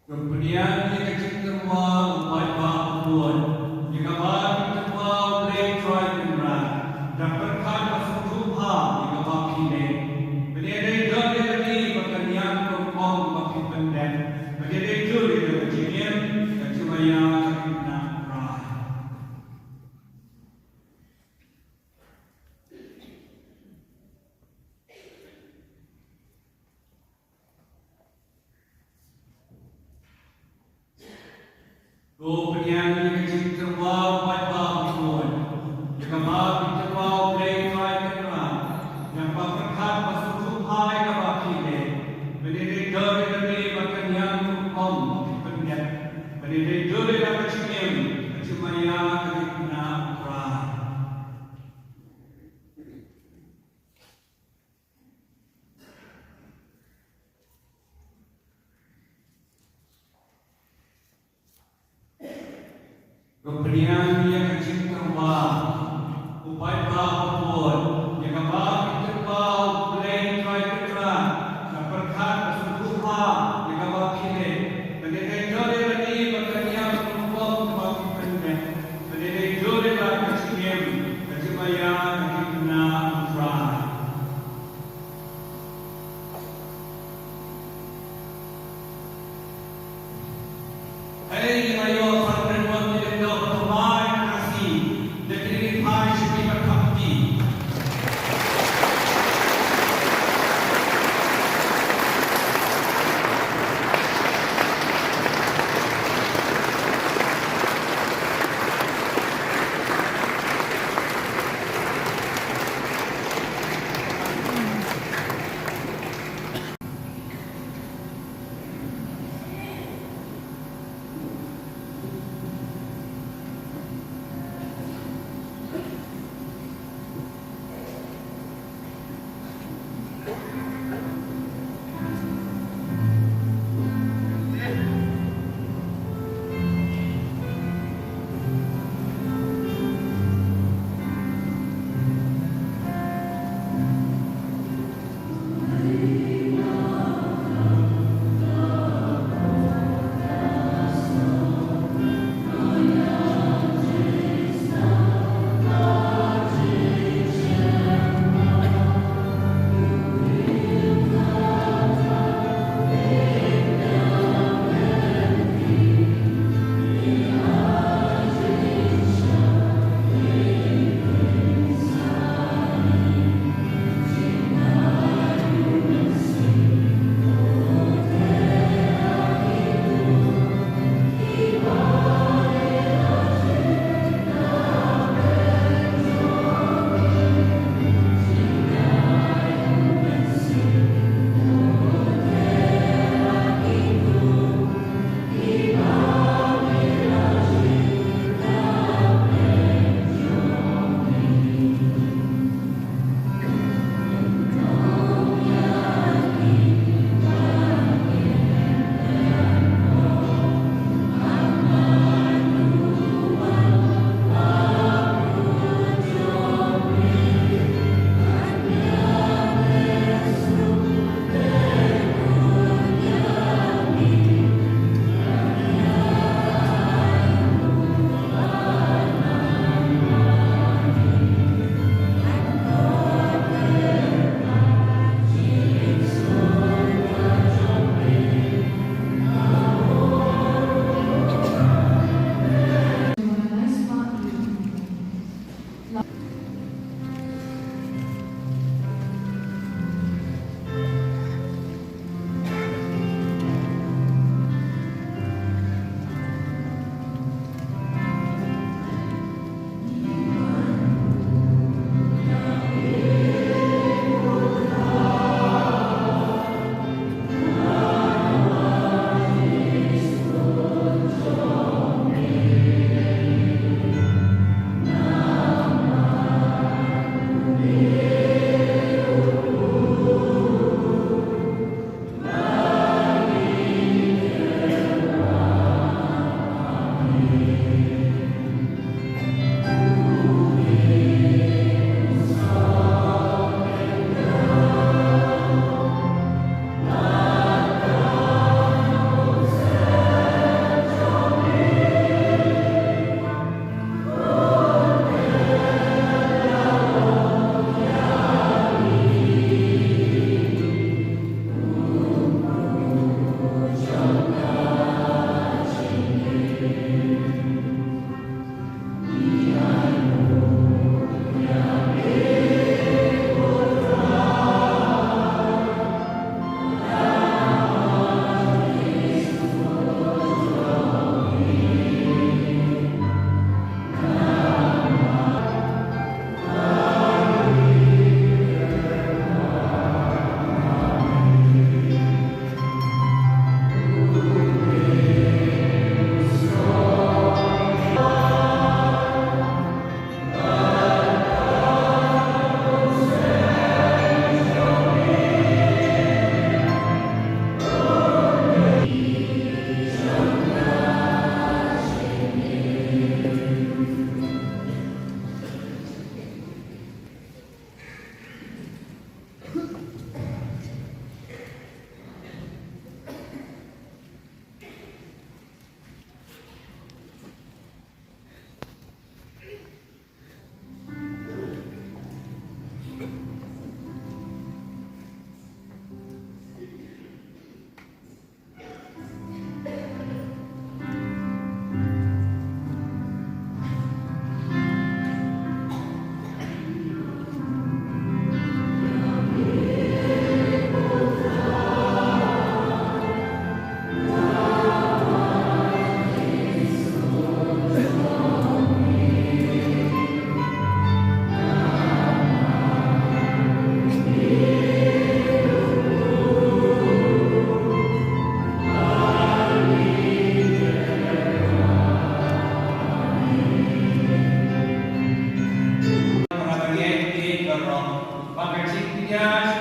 Kemudian dia kecil terbang, baik bahawa buat, yang kabaki terbang bereng krai keran, dan berkat Go penyanyi kecil terwau pai bau tuan. Jika bau terwau play try terang. Yang berkat masuk hai ke bakile. Menjadi dari dari makan yang tumpang penyak. Menjadi dari dari kecil kecimaya kecikna perai. Kepenyanyi yang kecil terwau, upai bau pun, yang bau terbau, play try terang, dan berkat bersumpah, yang bau kile, menjadi jodi lagi berkanya berkumpul bagi pendek, menjadi jodi lagi kecil, kecimaya kecikna perai. Hey, ayo, sampai buat Lyngdoh, Thymmai, kasih.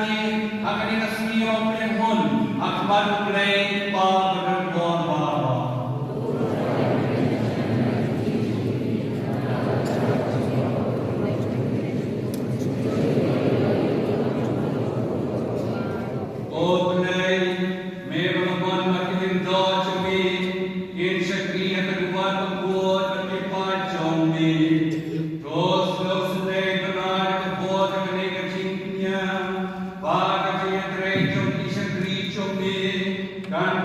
ni akan resmi orang hun akan baru play pa berdua bawa. Oh play me bagaimana makin Lyngdoh cumi in syakri akan buat pembuat berlipat cumi. Terus terus sedai benar kebuat kebenaran kecilnya. Bagaimana gereja syakri cumi kan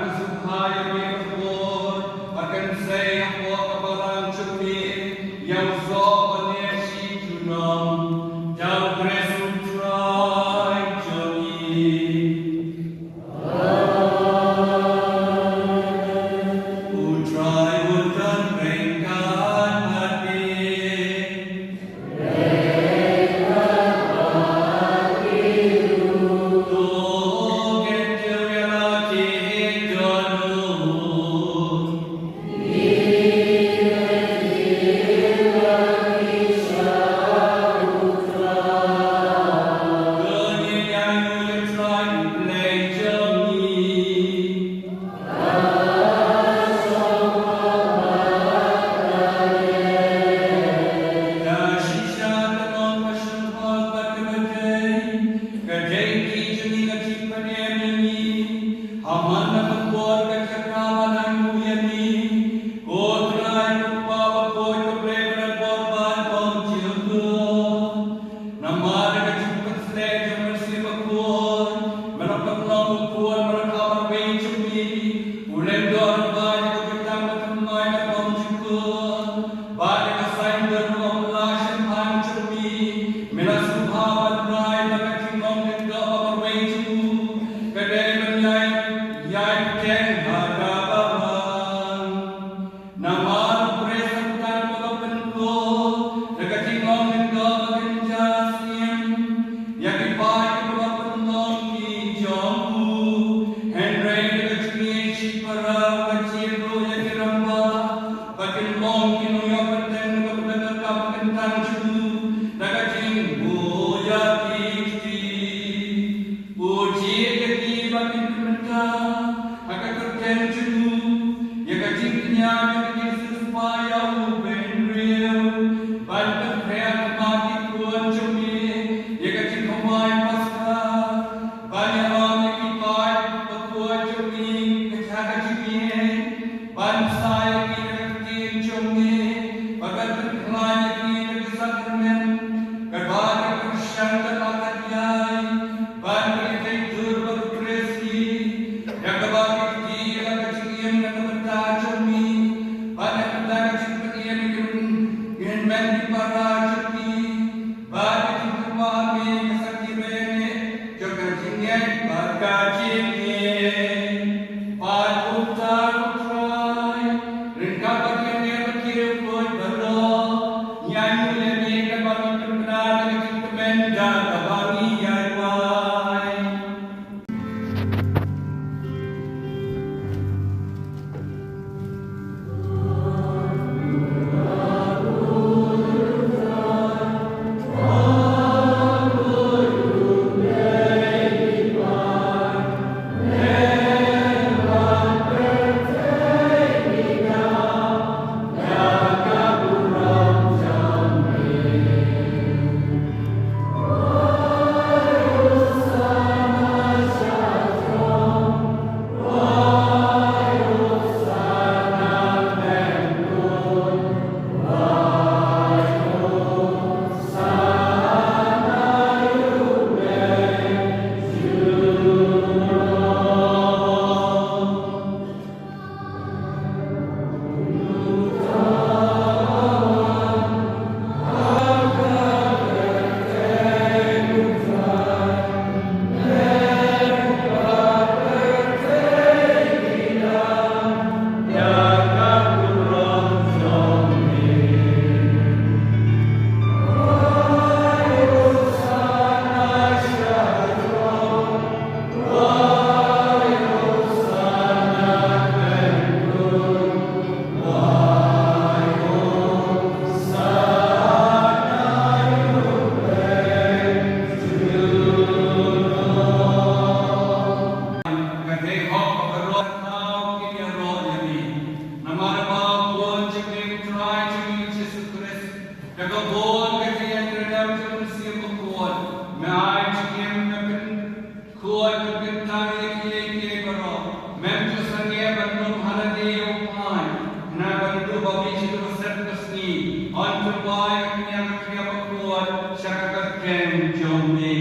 Mantubai kanya kaya berkuat syakakat kem jombi.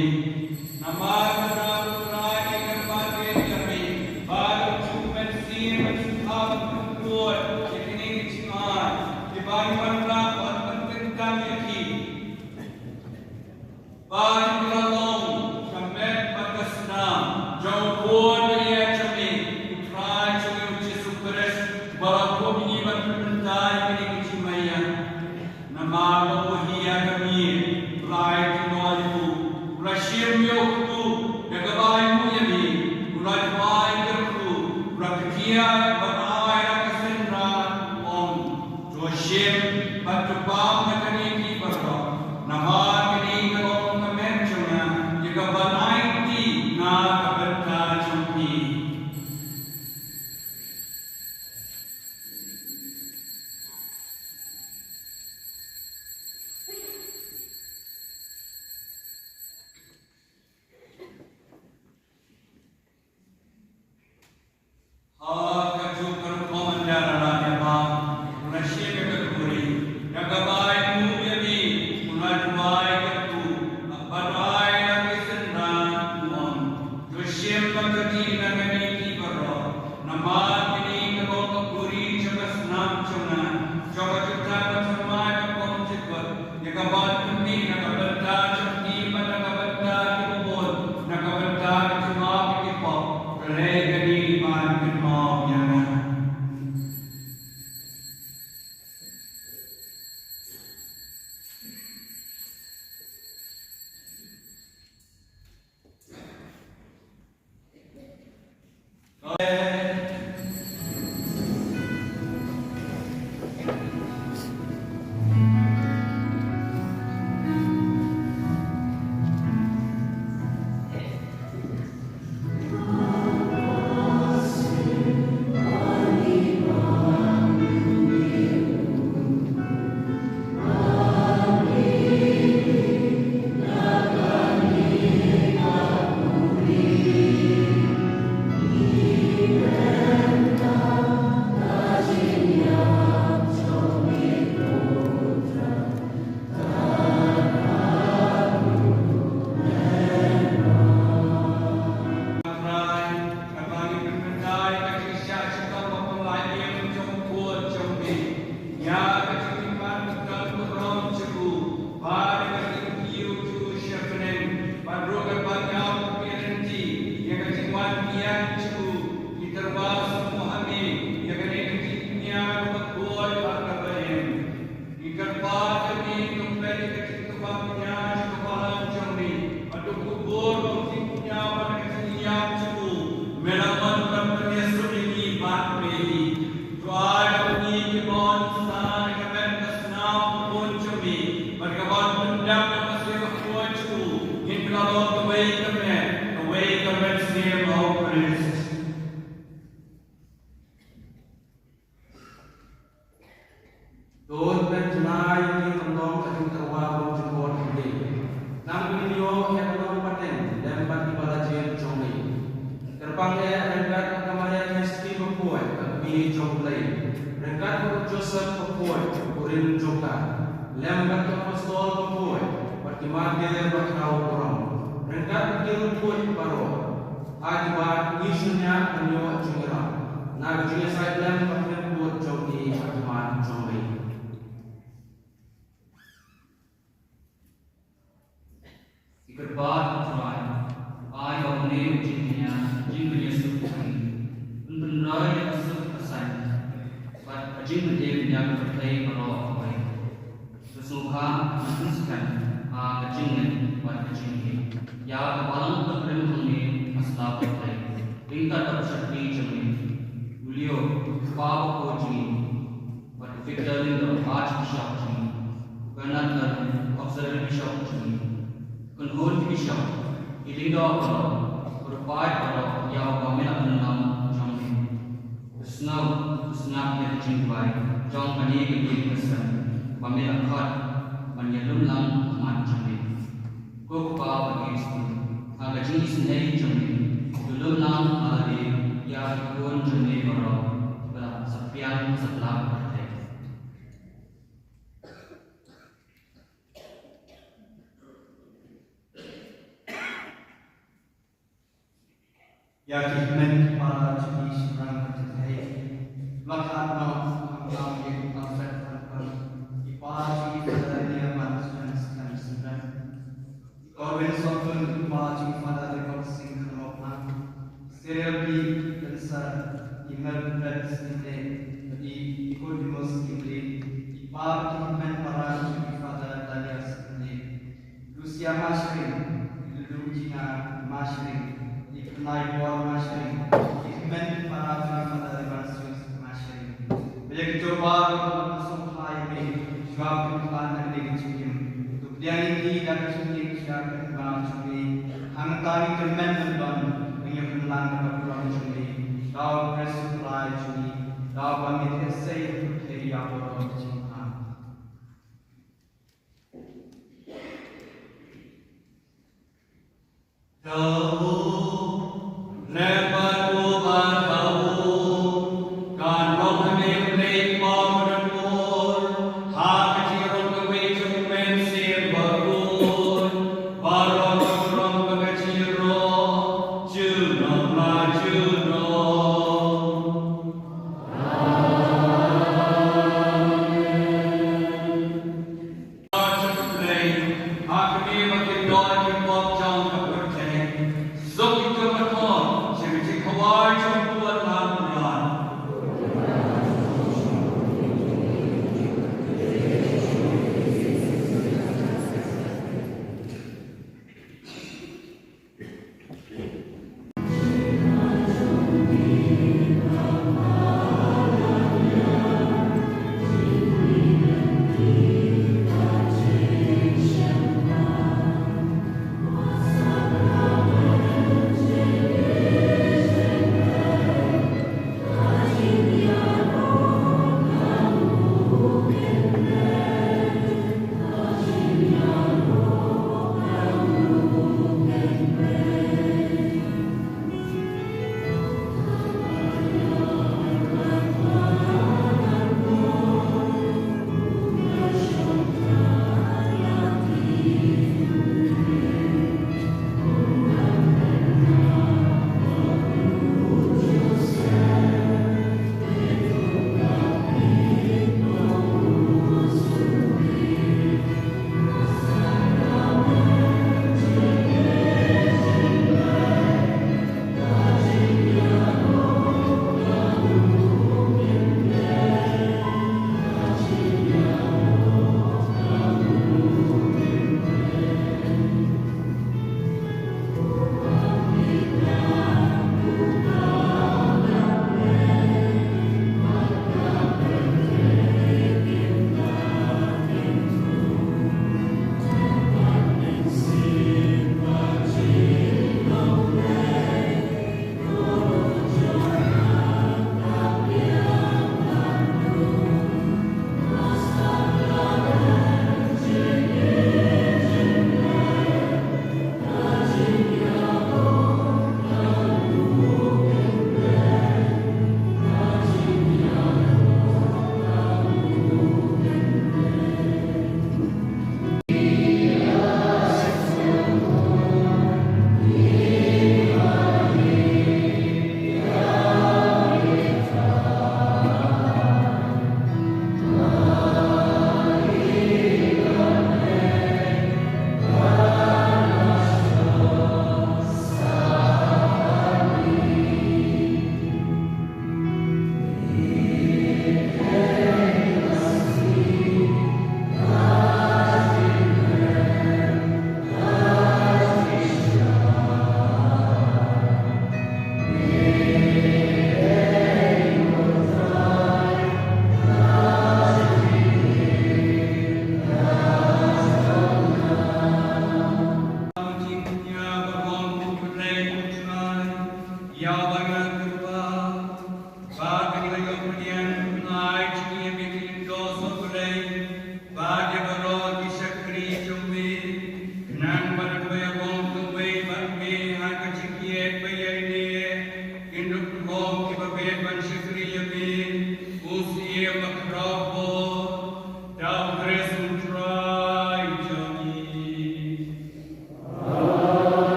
Nama berai kerbagi kami baru cuma sih menciptakan berkuat ini keciman dibanding berapa penting lagi. Baru beralong sampai pada senam jauh pun dia kami try cumi uji superes baru ini berpentai ini kecimayan. Nama Muhia kami berai kinoliku Rashim yoktu nagabai muyami uladwai kerku rakia berai rakasenra om Joshim batubam nakaniki berro nama kini kalong kamencuna jika banai ti na kabenta chumpi. Victor Lyngdoh, Archdiocese, Ganathar, Auxiliary Bishop, Conhort Bishop, Lyngdoh, Provide Yao Pamela Anam, John Snow, Snap Yet Jingwai, John Mani, Person, Pamela Hot, Manyalum Lam, Man Jimmy, Cocoa against him, Agajis Nay Jimmy, Tulum Lam, Alade, Yakun Jimmy Baro, Sapian Satlap. Yakin para jadi seberang terjadi. Lakat mau kau yang afet terper. Ipati padanya manusia sekian sebenarnya. Korban sokun ipati pada rekor singkat rohman. Serabi besar ingat dan sendiri. Di ikut dimus ini. Ipati para jadi pada daya sendiri. Rusia masyring, Liturgica masyring. Thymmai masyring, ikmen para pada Archdiocese masyring. Banyak coba untuk Sohblei jawab pertanyaan dengan cikim. Untuk dia ini dan cikim siapa yang cumi. Angkari kemen memban banyak penelan keperluan cumi. Kau Prelude cumi. Kau pamit esai untuk dia orang cumi.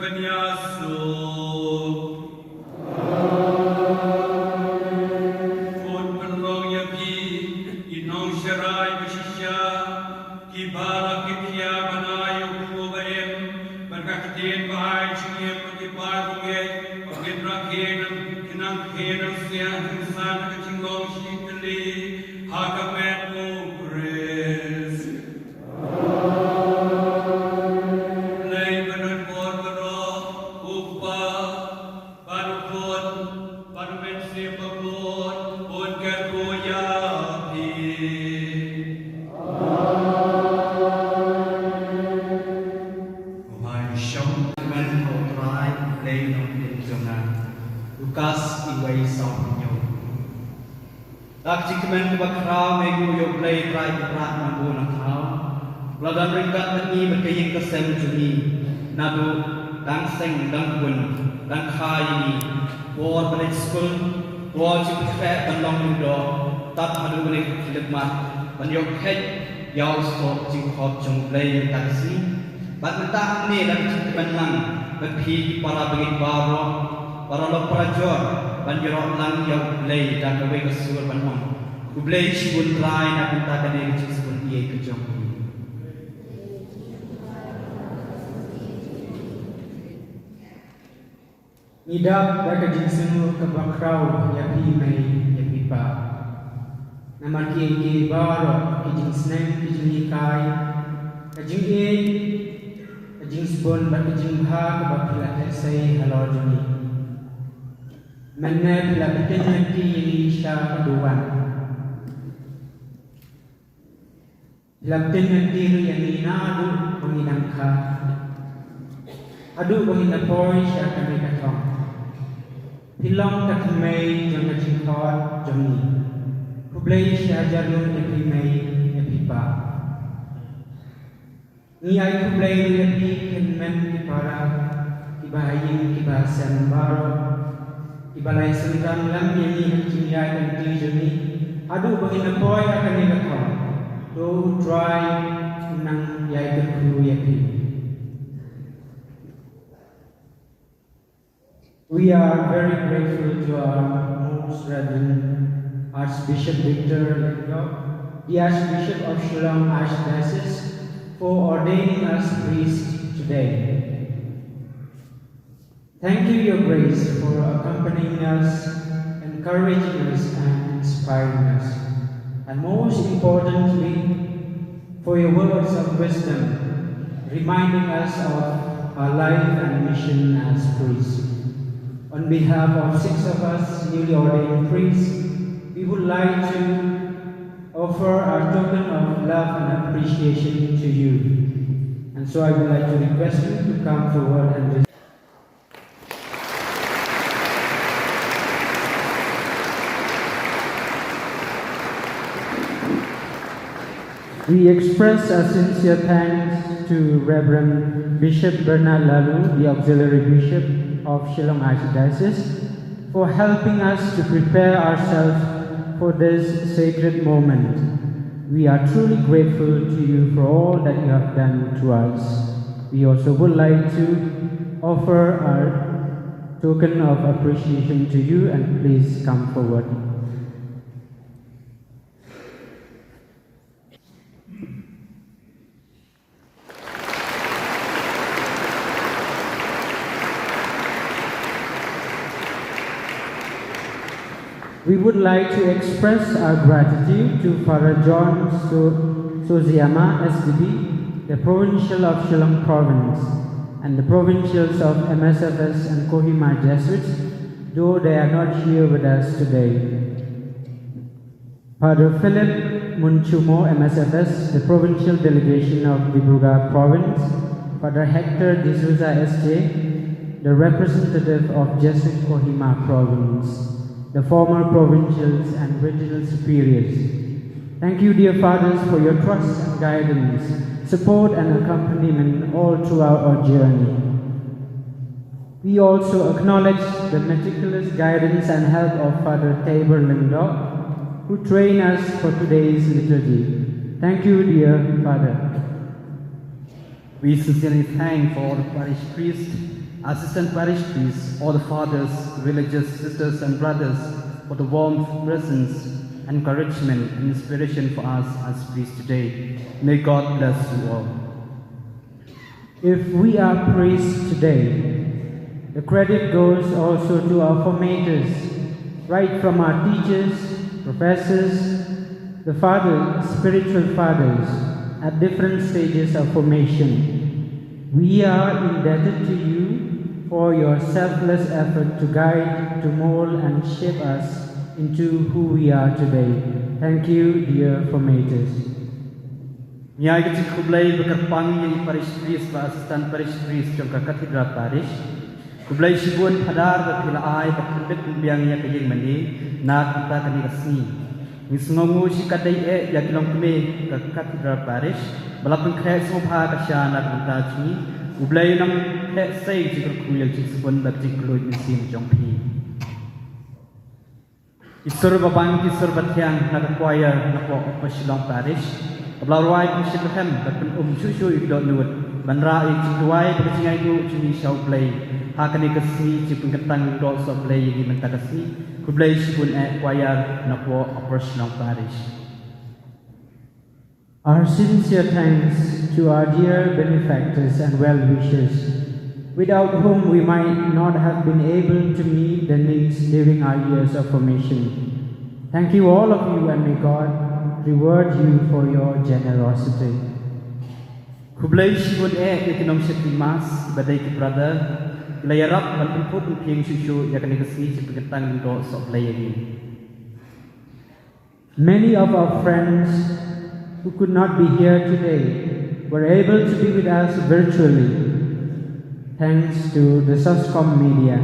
Banyasu. Fon Penrong Yapi, Inong Sharai Bashisha, Kibara Kikia Banayo Kubaim, Berkakitin Bahai Chingim, Kiparuge, Pakitrakinam, Kinankinam Sian, San Kachingong Shikali, Hakamet Mugres. Play Banan Borbaro, Upa, Barukon, Barumen Sipabot, Unkakuyapi. Lukas iway Sohblei. Archdiocese bakrau megu yo play try prat mambu nakrau. Ladan ringkat tani berkaying kesem juni. Nadu dang seng dang pun dang khai ni. War balik school. War cipet bandong Lyngdoh. Tat madu balik khidmat. Banyok het yaw stok jingkhot Sohblei taksi. Bat mentah ni dan cipet lang. Berpi para bagi baro. Para loprajor banjirok lang yaw Sohblei dan gawe kesul banong. Sohblei cibun try na punta kane cibun iye kejong. Idap berkajing senu kebakrau yapi mai yapi pa. Nama ki baro kijing sneng kijing ikai kajing e kajing spon berkajing ha kebakila esai halor juni. Mana bila bertanya ki Indonesia keduan. Bila bertanya ki yang inadu menginangka. Adu menginapoi syarkan mereka. Shillong ke Thymmai jangan jingkot jomni. Sohblei syajarun yapi mai yapi pa. Ni ai Sohblei yapi kenmen para ibahaying ibahasan baro. Ibalai sendam lam yani hakimiyai dan tijoni. Adu bangin apoy akan nikah. Do try nang yai kerku yapi. We are very grateful to our most reverend Archbishop Victor Lyngdoh, the Archbishop of Shillong Archdiocese, for ordaining us priests today. Thank you, Your Grace, for accompanying us, encouraging us, and inspiring us. And most importantly, for your words of wisdom, reminding us of our life and mission as priests. On behalf of 6 of us newly ordained priests, we would like to offer our token of love and appreciation to you. And so I would like to request you to come forward and receive. We express our sincere thanks to Reverend Bishop Bernard Lalu, the Auxiliary Bishop of Shillong Archdiocese, for helping us to prepare ourselves for this sacred moment. We are truly grateful to you for all that you have done to us. We also would like to offer our token of appreciation to you, and please come forward. We would like to express our gratitude to Father John Soziama, SDB, the Provincial of Shillong Province, and the Provincials of MSFS and Kohima Jesuits, though they are not here with us today. Father Philip Munchumo, MSFS, the Provincial Delegation of Liturgical Province, Father Hector D'Souza, SJ, the representative of Jesuit Kohima Province, the former provincials and regional superiors. Thank you, dear fathers, for your trust and guidance, support and accompaniment all throughout our journey. We also acknowledge the meticulous guidance and help of Father Tabor Lyngdoh, who trained us for today's liturgy. Thank you, dear Father. We sincerely thank for all the parish priests, assistant parish priests, all the fathers, religious sisters and brothers for the warmth, presence, encouragement and inspiration for us as priests today. May God bless you all. If we are priests today, the credit goes also to our formators, right from our teachers, professors, the fathers, spiritual fathers, at different stages of formation. We are indebted to you for your selfless effort to guide, to mold and shape us into who we are today. Thank you, dear formators. Nyai kecil Sohblei berkerpang yang parish priest dan asisten parish priest jangka katedral parish. Sohblei sibun padar berpilai berpendek biangnya kejeng mani nak kita kini kesni. Nisngongu si kadai yang kilong keme ke katedral parish belakang kek sopa kasya nak kita cini. Sohblei nang kek say jika kuyang cik sibun bercik keluar misim jongpi. Isur babang isur batyang nak choir nak apa Shillong parish. Belarwai pensyukuran berpen susu ikut ngut. Bandra ikutwai bercingai tu cumi Sohblei. Hakani kesni cipun ketang ikut Sohblei yang dimenta kesni. Sohblei sibun choir nakwa Shillong parish. Our sincere thanks to our dear benefactors and well-wishers, without whom we might not have been able to meet the needs during our years of formation. Thank you all of you, and may God reward you for your generosity. Sohblei sibun ekonom setimas badai ke brother layarap dan pun piang susu yang kena kesini cipun ketang ikut Sohblei ini. Many of our friends who could not be here today were able to be with us virtually, thanks to the SOSCOM media.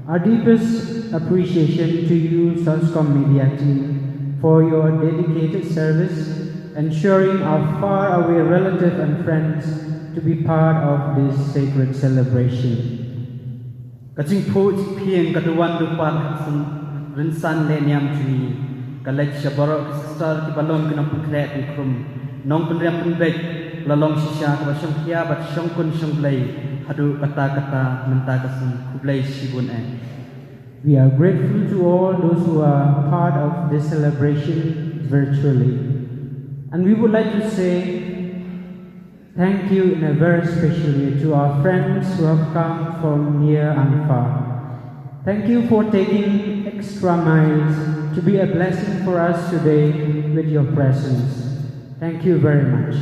Our deepest appreciation to you, SOSCOM media team, for your dedicated service, ensuring our far-away relatives and friends to be part of this sacred celebration. Kacing po piang kaduan dupan rinsan lenyam cuni. Kalaj syabarok sister kibalong kinam pengkrek ikrum. Nong penriam penbek lalong sisya kabasong kia bat syongkun Sohblei hadu kata-kata mentakasi Sohblei sibun We are grateful to all those who are part of this celebration virtually. And we would like to say thank you in a very special way to our friends who have come from near and far. Thank you for taking extra miles to be a blessing for us today with your presence. Thank you very much.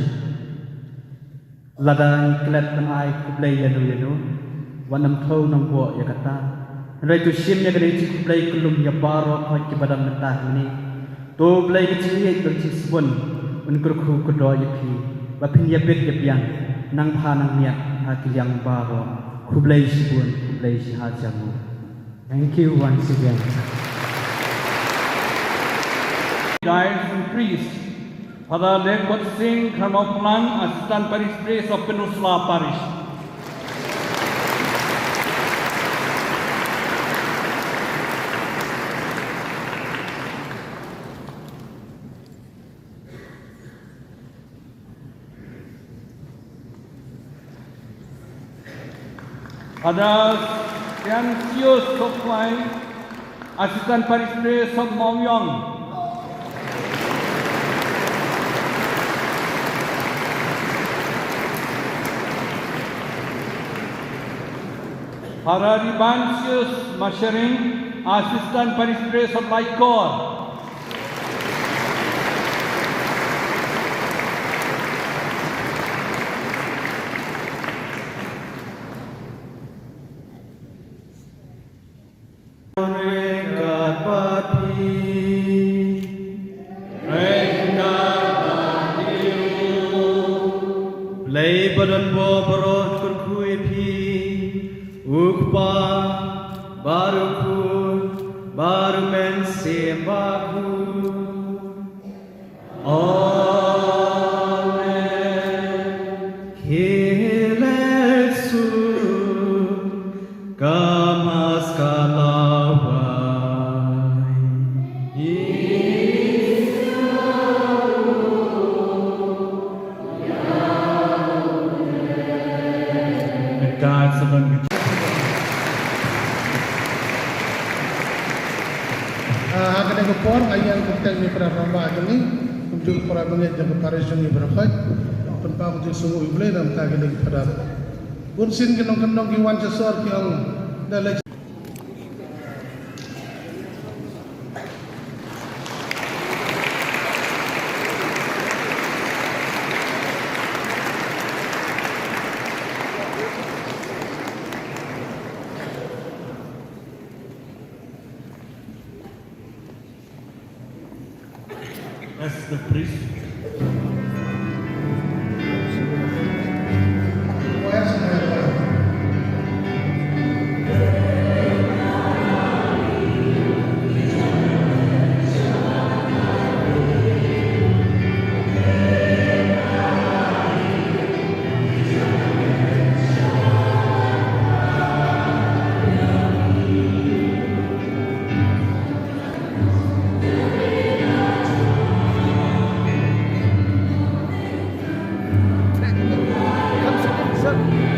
Ladang kelat penai Sohblei yanu wanam thau nam bo yakata. Rai tu sim yang kena cik Sohblei kelum ya barok hoi ke badan mentah ini. Sohblei kecil ye bercik sebun menkurku kedua yepi. Bapin ya bet ya pian nang panang niat hati yang barok. Sohblei sebun Sohblei sihajamu. Thank you once again. Guides and priests, Father Lekot Singh Karmoplan, Assistant Parish Priest of Peninsula Parish. Father Sohblei, Assistant Parish Priest of Mawyong. Father Ibansius Mashering, Assistant Parish Priest of Lyngdoh. Lay badan bo barot kurkui pi ukpa baruku baru men sembaku Amen Kilesu kamas kalawai God sebenarnya. Akan ada por ayam kita ni para ramah ini untuk para banyak jaga paris yang berkat penpang untuk semua ibu dan tak ada pada ursin kenong kiwan sesor yang dalam As the priest, Sir.